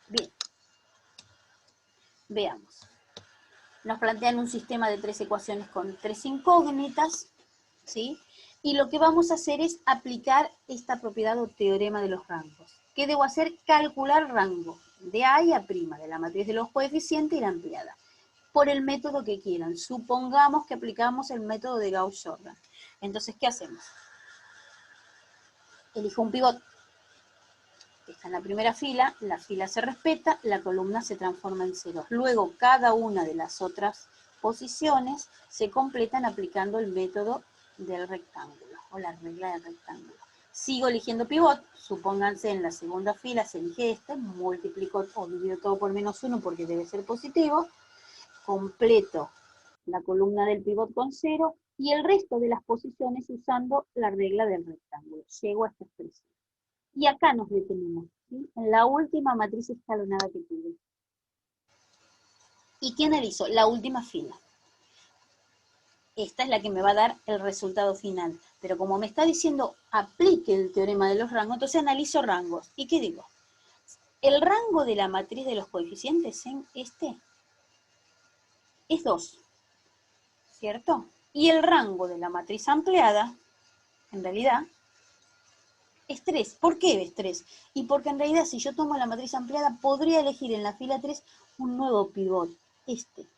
Speaker 1: Bien, veamos. Nos plantean un sistema de 3 ecuaciones con 3 incógnitas, ¿sí? Y lo que vamos a hacer es aplicar esta propiedad o teorema de los rangos. ¿Qué debo hacer? Calcular rango de A y A', de la matriz de los coeficientes y la ampliada, por el método que quieran. Supongamos que aplicamos el método de Gauss-Jordan. Entonces, ¿qué hacemos? Elijo un pivot. Está en la primera fila, la fila se respeta, la columna se transforma en ceros. Luego, cada una de las otras posiciones se completan aplicando el método del rectángulo, o la regla del rectángulo. Sigo eligiendo pivot, supónganse en la segunda fila se elige este, multiplico o divido todo por -1 porque debe ser positivo, completo la columna del pivot con 0 y el resto de las posiciones usando la regla del rectángulo. Llego a esta expresión. Y acá nos detenemos, ¿sí? En la última matriz escalonada que tuve. ¿Y qué analizo? La última fila. Esta es la que me va a dar el resultado final. Pero como me está diciendo aplique el teorema de los rangos, entonces analizo rangos. ¿Y qué digo? El rango de la matriz de los coeficientes en este es 2, ¿cierto? Y el rango de la matriz ampliada, en realidad, es 3. ¿Por qué es 3? Y porque en realidad si yo tomo la matriz ampliada, podría elegir en la fila 3 un nuevo pivot, este.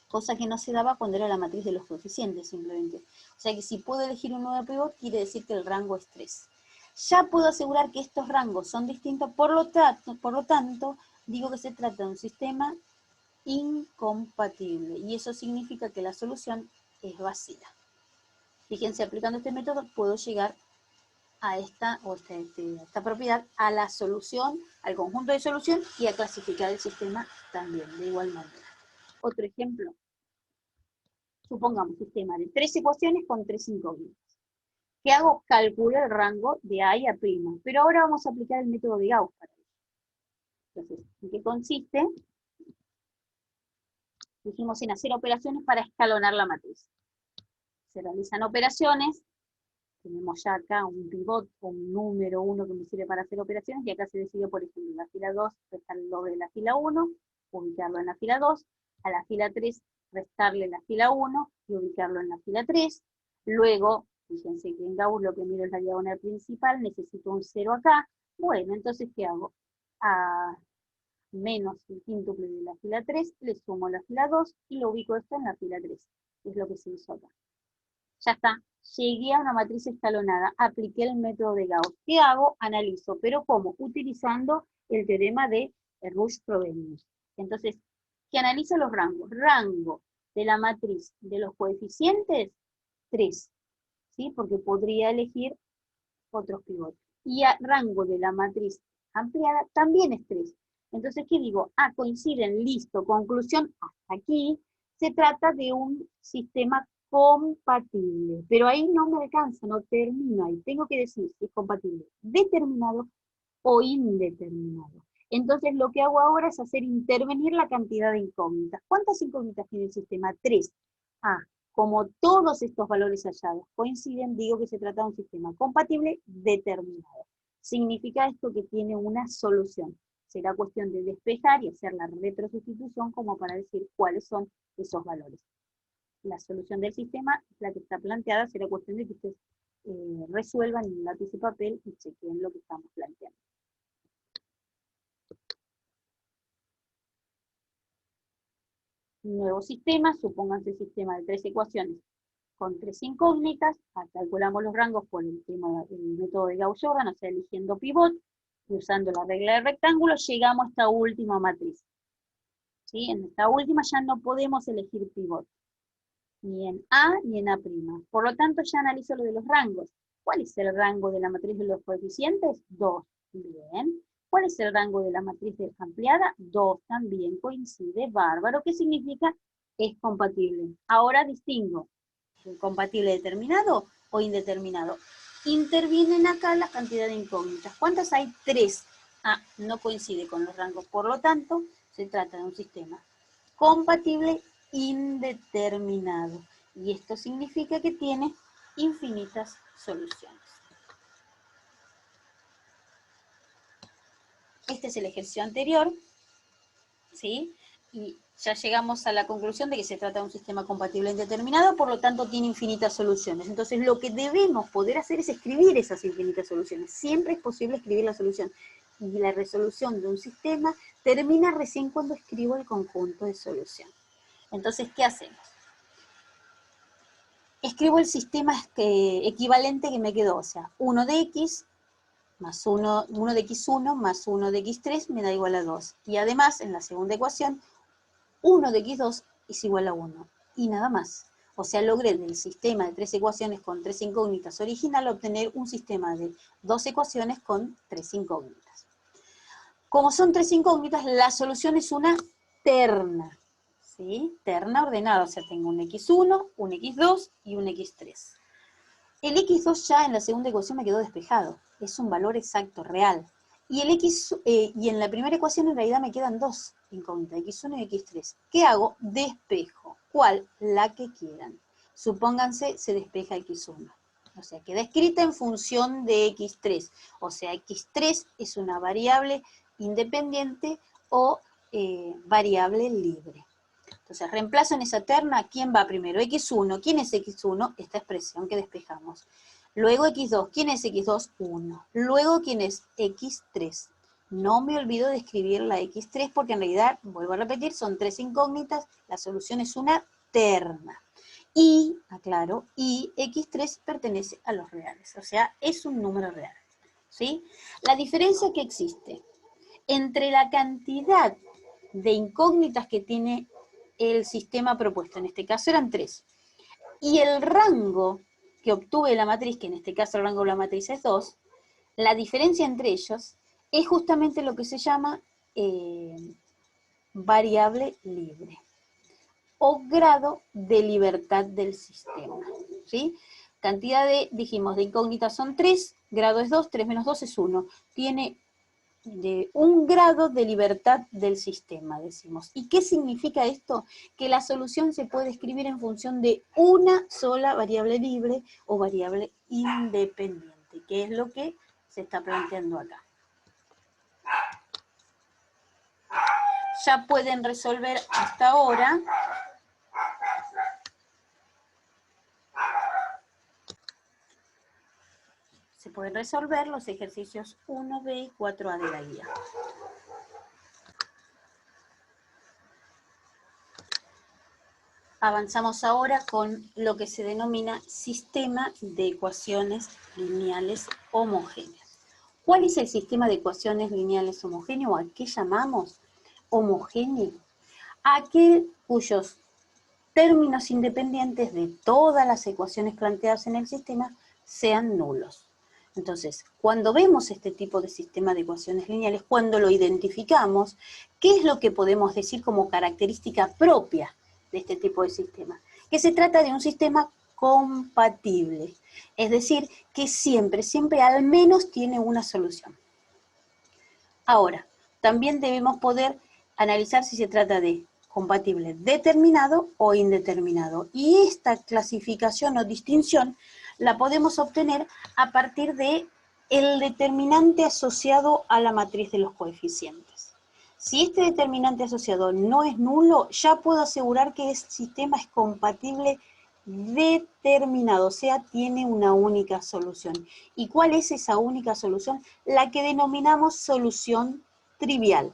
Speaker 1: Cosa que no se daba cuando era la matriz de los coeficientes, simplemente. O sea que si puedo elegir un nuevo pivot, quiere decir que el rango es 3. Ya puedo asegurar que estos rangos son distintos, por lo tanto, digo que se trata de un sistema incompatible. Y eso significa que la solución es vacía. Fíjense, aplicando este método puedo llegar a esta propiedad, a la solución, al conjunto de solución y a clasificar el sistema también, de igual manera. Otro ejemplo. Supongamos un sistema de 3 ecuaciones con 3 incógnitas. ¿Qué hago? Calculo el rango de A y A'. Pero ahora vamos a aplicar el método de Gauss para eso. Entonces, ¿en qué consiste? Dijimos en hacer operaciones para escalonar la matriz. Se realizan operaciones. Tenemos ya acá un pivot o un número 1 que me sirve para hacer operaciones, y acá se decidió, por ejemplo, en la fila 2, restar el doble de la fila 1, ubicarlo en la fila 2, a la fila 3, restarle la fila 1 y ubicarlo en la fila 3. Luego, fíjense que en Gauss lo que miro es la diagonal principal, necesito un 0 acá. Bueno, entonces, ¿qué hago? menos el quíntuple de la fila 3, le sumo la fila 2 y lo ubico esto en la fila 3. Es lo que se hizo acá. Ya está, llegué a una matriz escalonada, apliqué el método de Gauss. ¿Qué hago? Analizo, pero ¿cómo? Utilizando el teorema de Rouch-Frobenius. Entonces, ¿qué analizo los rangos? Rango de la matriz de los coeficientes, 3, ¿sí? Porque podría elegir otros pivotes. Y a rango de la matriz ampliada también es 3. Entonces, ¿qué digo? Ah, coinciden, listo, conclusión, hasta aquí. Se trata de un sistema compatible, pero ahí no me alcanza, no termino ahí. Tengo que decir si es compatible determinado o indeterminado. Entonces, lo que hago ahora es hacer intervenir la cantidad de incógnitas. ¿Cuántas incógnitas tiene el sistema? 3. Ah, como todos estos valores hallados coinciden, digo que se trata de un sistema compatible determinado. Significa esto que tiene una solución. Será cuestión de despejar y hacer la retrosustitución como para decir cuáles son esos valores. La solución del sistema, la que está planteada, será cuestión de que ustedes resuelvan en un lápiz y papel y chequen lo que estamos planteando. Nuevo sistema, supónganse sistema de 3 ecuaciones con 3 incógnitas, calculamos los rangos por el método de Gauss-Jordan, o sea, eligiendo pivot, y usando la regla del rectángulo, llegamos a esta última matriz. ¿Sí? En esta última ya no podemos elegir pivot, ni en A ni en A'. Por lo tanto, ya analizo lo de los rangos. ¿Cuál es el rango de la matriz de los coeficientes? 2. Bien. ¿Cuál es el rango de la matriz ampliada? 2. También coincide, bárbaro. ¿Qué significa? Es compatible. Ahora distingo. ¿Compatible determinado o indeterminado? Intervienen acá la cantidad de incógnitas. ¿Cuántas hay? 3. Ah, no coincide con los rangos. Por lo tanto, se trata de un sistema compatible indeterminado. Y esto significa que tiene infinitas soluciones. Este es el ejercicio anterior, ¿sí? Y ya llegamos a la conclusión de que se trata de un sistema compatible indeterminado, por lo tanto tiene infinitas soluciones. Entonces lo que debemos poder hacer es escribir esas infinitas soluciones. Siempre es posible escribir la solución. Y la resolución de un sistema termina recién cuando escribo el conjunto de solución. Entonces, ¿qué hacemos? Escribo el sistema equivalente que me quedó, o sea, 1 de x más 1 de x1 más 1 de x3 me da igual a 2. Y además, en la segunda ecuación, 1 de x2 es igual a 1. Y nada más. O sea, logré del sistema de 3 ecuaciones con 3 incógnitas original obtener un sistema de 2 ecuaciones con 3 incógnitas. Como son 3 incógnitas, la solución es una terna. ¿Sí? Terna ordenada, o sea, tengo un x1, un x2 y un x3. El x2 ya en la segunda ecuación me quedó despejado, es un valor exacto, real. Y, y en la primera ecuación en realidad me quedan 2 incógnitas, x1 y x3. ¿Qué hago? Despejo. ¿Cuál? La que quieran. Supónganse, se despeja x1. O sea, queda escrita en función de x3. O sea, x3 es una variable independiente o variable libre. Entonces, reemplazo en esa terna, ¿quién va primero? x1. ¿Quién es x1? Esta expresión que despejamos. Luego x2. ¿Quién es x2? 1. Luego, ¿quién es x3? No me olvido de escribir la x3 porque en realidad, vuelvo a repetir, son 3 incógnitas. La solución es una terna. Y, aclaro, y x3 pertenece a los reales. O sea, es un número real. ¿Sí? La diferencia que existe entre la cantidad de incógnitas que tiene el sistema propuesto, en este caso eran 3, y el rango que obtuve de la matriz, que en este caso el rango de la matriz es 2, la diferencia entre ellos es justamente lo que se llama variable libre, o grado de libertad del sistema, ¿sí? Cantidad de, dijimos, de incógnitas son 3, grado es 2, 3 menos 2 es 1, tiene de un grado de libertad del sistema, decimos. ¿Y qué significa esto? Que la solución se puede escribir en función de una sola variable libre o variable independiente, que es lo que se está planteando acá. Ya pueden resolver hasta ahora se pueden resolver los ejercicios 1B y 4A de la guía. Avanzamos ahora con lo que se denomina sistema de ecuaciones lineales homogéneas. ¿Cuál es el sistema de ecuaciones lineales homogéneo o a qué llamamos homogéneo? Aquel cuyos términos independientes de todas las ecuaciones planteadas en el sistema sean nulos. Entonces, cuando vemos este tipo de sistema de ecuaciones lineales, cuando lo identificamos, ¿qué es lo que podemos decir como característica propia de este tipo de sistema? Que se trata de un sistema compatible, es decir, que siempre al menos tiene una solución. Ahora, también debemos poder analizar si se trata de compatible determinado o indeterminado. Y esta clasificación o distinción la podemos obtener a partir de el determinante asociado a la matriz de los coeficientes. Si este determinante asociado no es nulo, ya puedo asegurar que el sistema es compatible determinado, o sea, tiene una única solución. ¿Y cuál es esa única solución? La que denominamos solución trivial.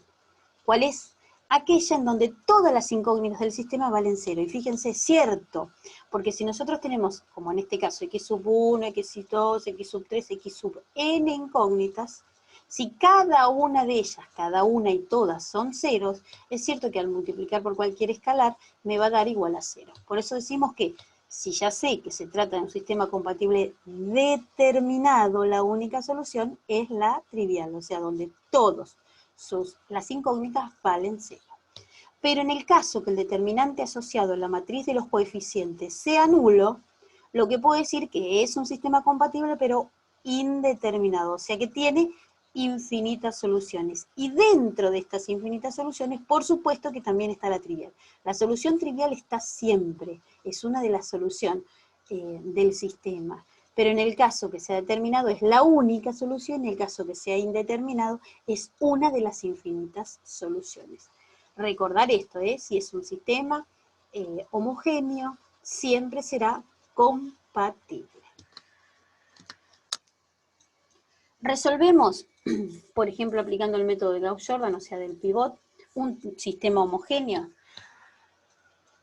Speaker 1: ¿Cuál es? Aquella en donde todas las incógnitas del sistema valen cero. Y fíjense, es cierto, porque si nosotros tenemos, como en este caso, x sub 1, x sub 2, x sub 3, x sub n incógnitas, si cada una de ellas, cada una y todas son ceros, es cierto que al multiplicar por cualquier escalar me va a dar igual a cero. Por eso decimos que si ya sé que se trata de un sistema compatible determinado, la única solución es la trivial, o sea, donde las incógnitas valen cero. Pero en el caso que el determinante asociado a la matriz de los coeficientes sea nulo, lo que puedo decir que es un sistema compatible pero indeterminado, o sea que tiene infinitas soluciones. Y dentro de estas infinitas soluciones, por supuesto que también está la trivial. La solución trivial está siempre, es una de las soluciones del sistema. Pero en el caso que sea determinado es la única solución, en el caso que sea indeterminado es una de las infinitas soluciones. Recordar esto, si es un sistema homogéneo, siempre será compatible. Resolvemos, por ejemplo, aplicando el método de Gauss-Jordan, o sea, del pivot, un sistema homogéneo.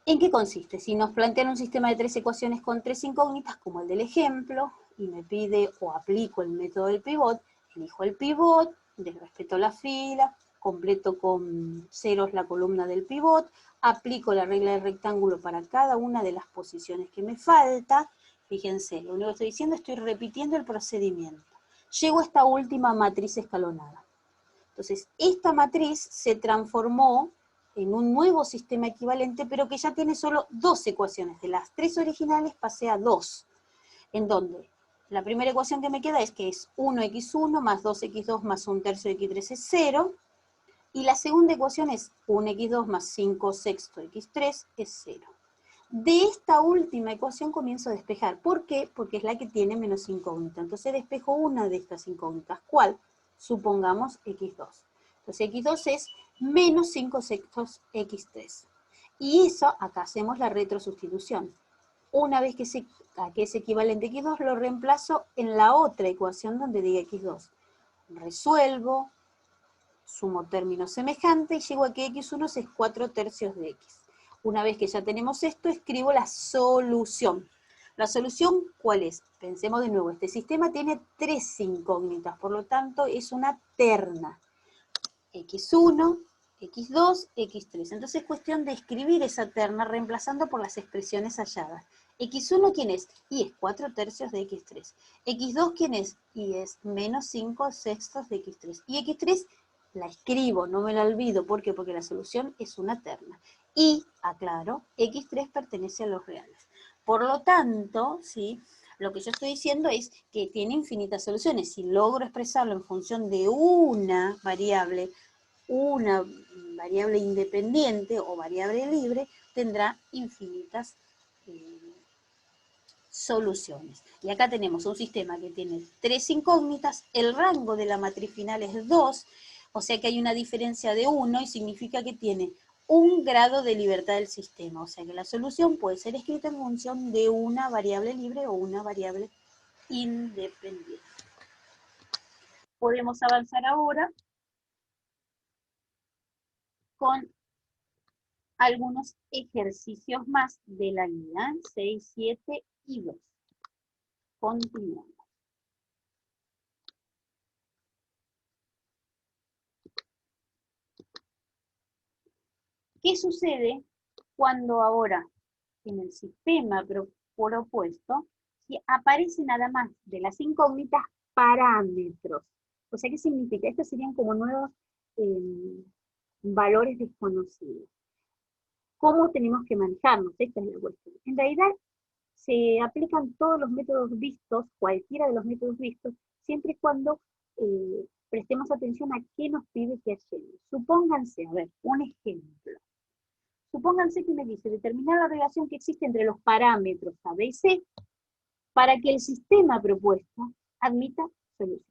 Speaker 1: ¿En qué consiste? Si nos plantean un sistema de 3 ecuaciones con 3 incógnitas, como el del ejemplo, y me pide o aplico el método del pivot, elijo el pivot, respeto la fila, completo con ceros la columna del pivot, aplico la regla del rectángulo para cada una de las posiciones que me falta. Fíjense, lo único que estoy diciendo, estoy repitiendo el procedimiento. Llego a esta última matriz escalonada. Entonces, esta matriz se transformó en un nuevo sistema equivalente, pero que ya tiene solo dos ecuaciones. De las 3 originales pasé a 2, en donde la primera ecuación que me queda es que es 1x1 más 2x2 más 1/3 de x3 es 0, y la segunda ecuación es 1x2 más 5/6 x3 es 0. De esta última ecuación comienzo a despejar. ¿Por qué? Porque es la que tiene menos incógnita. Entonces despejo una de estas incógnitas. ¿Cuál? Supongamos x2. Entonces x2 es menos 5/6 x3. Y eso, acá hacemos la retrosustitución. Una vez que es equivalente a x2, lo reemplazo en la otra ecuación donde diga x2. Resuelvo, sumo términos semejantes y llego a que x1 es 4/3 de x. Una vez que ya tenemos esto, escribo la solución. ¿La solución cuál es? Pensemos de nuevo, este sistema tiene 3 incógnitas, por lo tanto es una terna. x1, x2, x3. Entonces es cuestión de escribir esa terna reemplazando por las expresiones halladas. x1, ¿quién es? Y es 4/3 de x3. x2, ¿quién es? Y es menos 5/6 de x3. Y x3 la escribo, no me la olvido. ¿Por qué? Porque la solución es una terna. Y, aclaro, x3 pertenece a los reales. Por lo tanto, ¿sí? Lo que yo estoy diciendo es que tiene infinitas soluciones. Si logro expresarlo en función de una variable independiente o variable libre, tendrá infinitas soluciones. Y acá tenemos un sistema que tiene 3 incógnitas, el rango de la matriz final es 2, o sea que hay una diferencia de 1 y significa que tiene un grado de libertad del sistema, o sea que la solución puede ser escrita en función de una variable libre o una variable independiente. Podemos avanzar ahora con algunos ejercicios más de la guía, 6, 7 y 2. Continuamos. ¿Qué sucede cuando ahora en el sistema propuesto si aparecen nada más de las incógnitas parámetros? O sea, ¿qué significa? Estos serían como nuevos valores desconocidos. ¿Cómo tenemos que manejarnos? Esta es la cuestión. En realidad, se aplican todos los métodos vistos, cualquiera de los métodos vistos, siempre y cuando prestemos atención a qué nos pide que hacemos. Supónganse, a ver, un ejemplo. Supónganse que me dice determinar la relación que existe entre los parámetros A, B y C para que el sistema propuesto admita solución.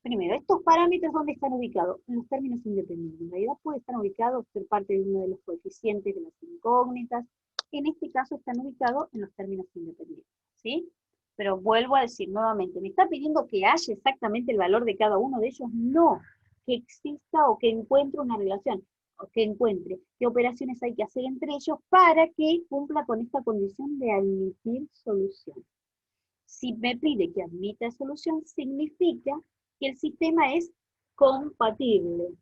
Speaker 1: Primero, estos parámetros, ¿dónde están ubicados? En los términos independientes. En realidad puede estar ubicados por parte de uno de los coeficientes de las incógnitas. En este caso están ubicados en los términos independientes, ¿sí? Pero vuelvo a decir nuevamente, ¿me está pidiendo que haya exactamente el valor de cada uno de ellos? No, que exista o que encuentre una relación, o que encuentre qué operaciones hay que hacer entre ellos para que cumpla con esta condición de admitir solución. Si me pide que admita solución, significa que el sistema es compatible.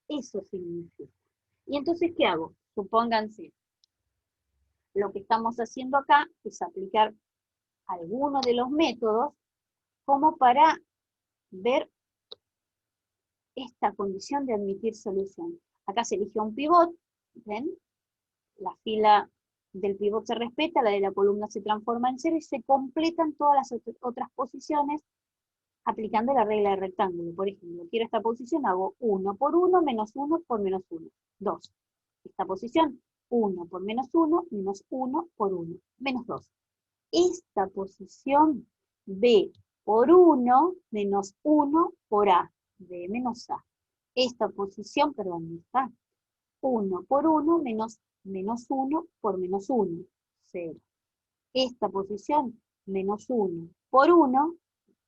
Speaker 1: Eso significa. Y entonces, ¿qué hago? Supónganse, lo que estamos haciendo acá es aplicar alguno de los métodos como para ver esta condición de admitir solución. Acá se eligió un pivot, ¿ven? La fila del pivot se respeta, la de la columna se transforma en 0 y se completan todas las otras posiciones aplicando la regla de rectángulo. Por ejemplo, quiero esta posición, hago 1 por 1, menos 1 por menos 1. 2. Esta posición, 1 por menos 1, menos 1 por 1, menos 2. Esta posición, B por 1, menos 1 por A, B menos A. Esta posición, perdón, está 1 por 1, menos 1 por menos 1, 0. Esta posición, menos 1 por 1,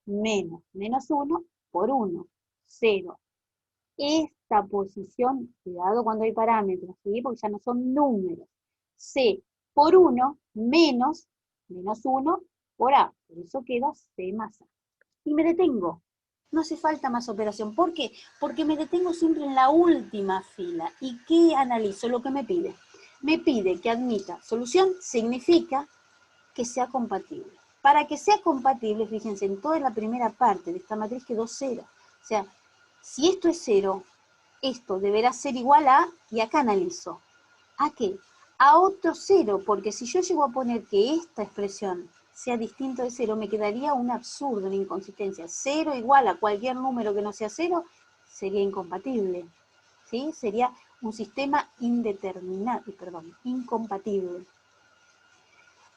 Speaker 1: menos 1 por 1, 0. Esta posición, cuidado cuando hay parámetros, ¿sí? Porque ya no son números. C por 1 menos 1 por A. Por eso queda C más A. Y me detengo. No hace falta más operación. ¿Por qué? Porque me detengo siempre en la última fila. ¿Y qué analizo? Lo que me pide. Me pide que admita solución, significa que sea compatible. Para que sea compatible, fíjense, en toda la primera parte de esta matriz quedó 0. O sea, si esto es 0, esto deberá ser igual a, y acá analizo, ¿a qué? A otro 0, porque si yo llego a poner que esta expresión sea distinto de 0, me quedaría un absurdo, una inconsistencia. 0 igual a cualquier número que no sea 0, sería incompatible, ¿sí? Sería un sistema incompatible.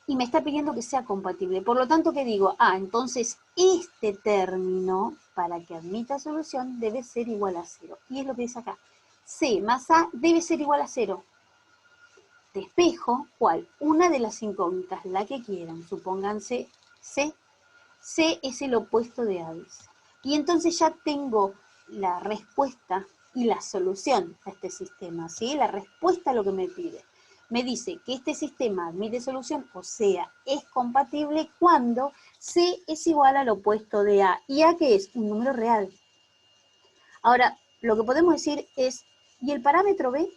Speaker 1: Y me está pidiendo que sea compatible. Por lo tanto, ¿qué digo? Entonces este término, para que admita solución, debe ser igual a 0. Y es lo que dice acá. C más A debe ser igual a 0. Despejo, ¿cuál? Una de las incógnitas, la que quieran. Supónganse C. C es el opuesto de A. Y entonces ya tengo la respuesta y la solución a este sistema, ¿sí? La respuesta a lo que me pide. Me dice que este sistema admite solución, o sea, es compatible cuando C es igual al opuesto de A. ¿Y A qué es? Un número real. Ahora, lo que podemos decir es, ¿y el parámetro B?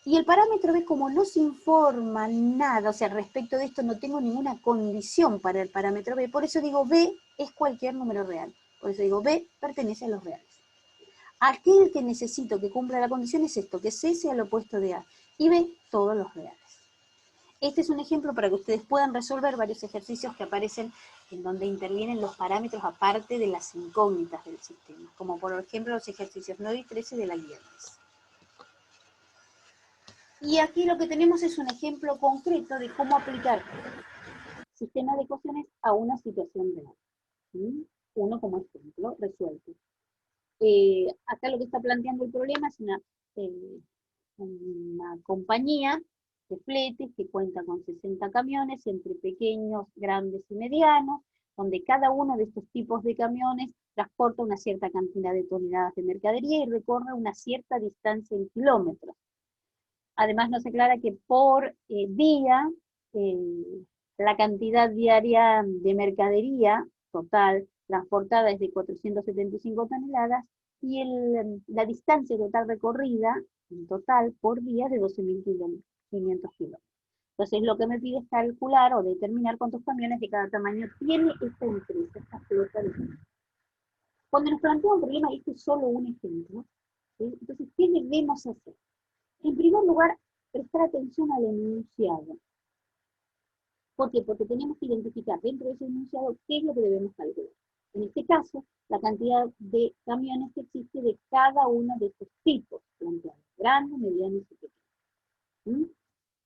Speaker 1: Y el parámetro B, como no se informa nada, o sea, respecto de esto no tengo ninguna condición para el parámetro B, por eso digo B es cualquier número real. Por eso digo B pertenece a los reales. Aquel que necesito que cumpla la condición es esto, que C sea el opuesto de A, y B todos los reales. Este es un ejemplo para que ustedes puedan resolver varios ejercicios que aparecen en donde intervienen los parámetros aparte de las incógnitas del sistema, como por ejemplo los ejercicios 9 y 13 de la guía 10. Y aquí lo que tenemos es un ejemplo concreto de cómo aplicar sistema de ecuaciones a una situación real. ¿Sí? Uno como ejemplo, resuelto. Acá lo que está planteando el problema es una compañía de fletes que cuenta con 60 camiones entre pequeños, grandes y medianos, donde cada uno de estos tipos de camiones transporta una cierta cantidad de toneladas de mercadería y recorre una cierta distancia en kilómetros. Además nos aclara que por día, la cantidad diaria de mercadería total transportada es de 475 toneladas y la distancia total recorrida, en total, por día es de 12.500 kilómetros. Entonces lo que me pide es calcular o determinar cuántos camiones de cada tamaño tiene esta empresa, esta flota de camiones. Cuando nos plantea un problema, este es solo un ejemplo, ¿sí? Entonces, ¿qué debemos hacer? En primer lugar, prestar atención al enunciado. ¿Por qué? Porque tenemos que identificar dentro de ese enunciado qué es lo que debemos calcular. En este caso, la cantidad de camiones que existe de cada uno de estos tipos planteados, grandes, medianos y pequeños. ¿Mm?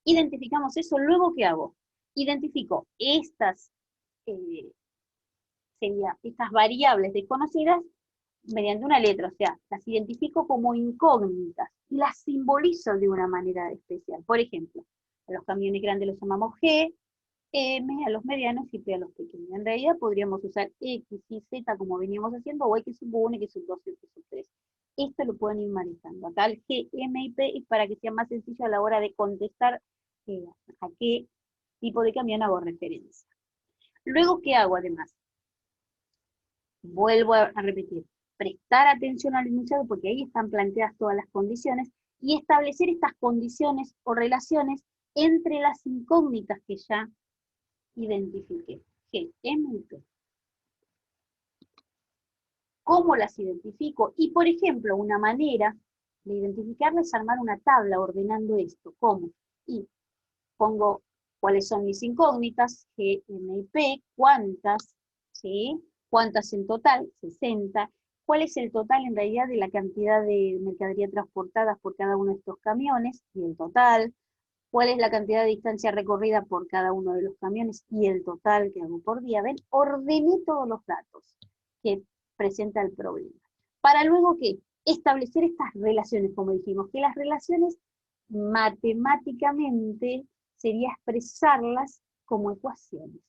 Speaker 1: Identificamos eso, luego ¿qué hago? Identifico estas variables desconocidas mediante una letra, o sea, las identifico como incógnitas y las simbolizo de una manera especial. Por ejemplo, a los camiones grandes los llamamos G, M a los medianos y P a los pequeños. En realidad podríamos usar X y Z como veníamos haciendo, o X sub 1, X sub 2, X sub 3. Esto lo pueden ir manejando. Acá el G, M y P es para que sea más sencillo a la hora de contestar a qué tipo de camión hago referencia. Luego, ¿qué hago además? Vuelvo a repetir, prestar atención al enunciado porque ahí están planteadas todas las condiciones y establecer estas condiciones o relaciones entre las incógnitas que ya identifiqué. G, M y P. ¿Cómo las identifico? Y, por ejemplo, una manera de identificarlas es armar una tabla ordenando esto. ¿Cómo? Y pongo cuáles son mis incógnitas, G, M y P, cuántas, ¿sí? ¿Cuántas en total? 60. ¿Cuál es el total en realidad de la cantidad de mercadería transportada por cada uno de estos camiones? Y el total. ¿Cuál es la cantidad de distancia recorrida por cada uno de los camiones? Y el total que hago por día. ¿Ven? Ordené todos los datos que presenta el problema. Para luego, ¿qué? Establecer estas relaciones, como dijimos, que las relaciones matemáticamente sería expresarlas como ecuaciones,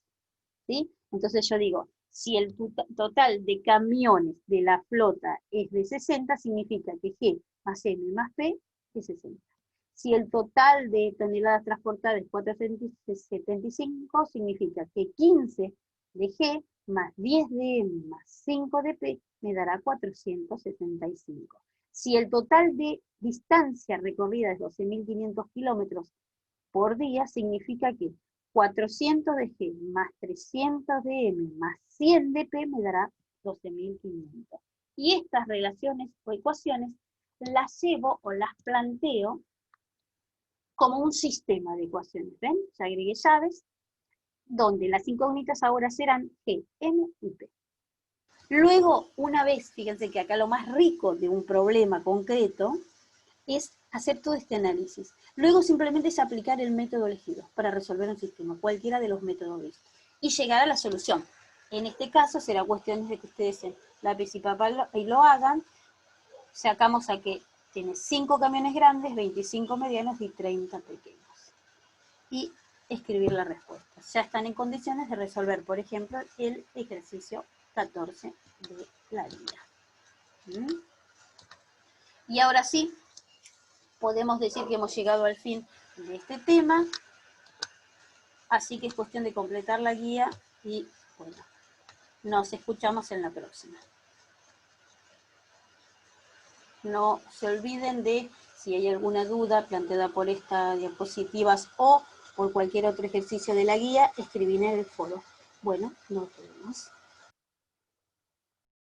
Speaker 1: ¿sí? Entonces yo digo, si el total de camiones de la flota es de 60, significa que G más M más P es 60. Si el total de toneladas transportadas es 475, significa que 15 de G más 10 de M más 5 de P me dará 475. Si el total de distancia recorrida es 12.500 kilómetros por día, significa que 400 de G más 300 de M más 100 de P me dará 12.500. Y estas relaciones o ecuaciones las llevo o las planteo como un sistema de ecuaciones. ¿Ven? Ya agregué llaves, donde las incógnitas ahora serán G, M y P. Luego, una vez, fíjense que acá lo más rico de un problema concreto es hacer todo este análisis. Luego simplemente es aplicar el método elegido para resolver un sistema, cualquiera de los métodos vistos, y llegar a la solución. En este caso será cuestión de que ustedes en lápiz y papel lo hagan. Sacamos a que tiene 5 camiones grandes, 25 medianos y 30 pequeños. Y escribir la respuesta. Ya están en condiciones de resolver, por ejemplo, el ejercicio 14 de la guía. Y ahora sí, podemos decir que hemos llegado al fin de este tema, así que es cuestión de completar la guía y, bueno, nos escuchamos en la próxima. No se olviden de, si hay alguna duda planteada por estas diapositivas o por cualquier otro ejercicio de la guía, escribir en el foro. Bueno, nos vemos.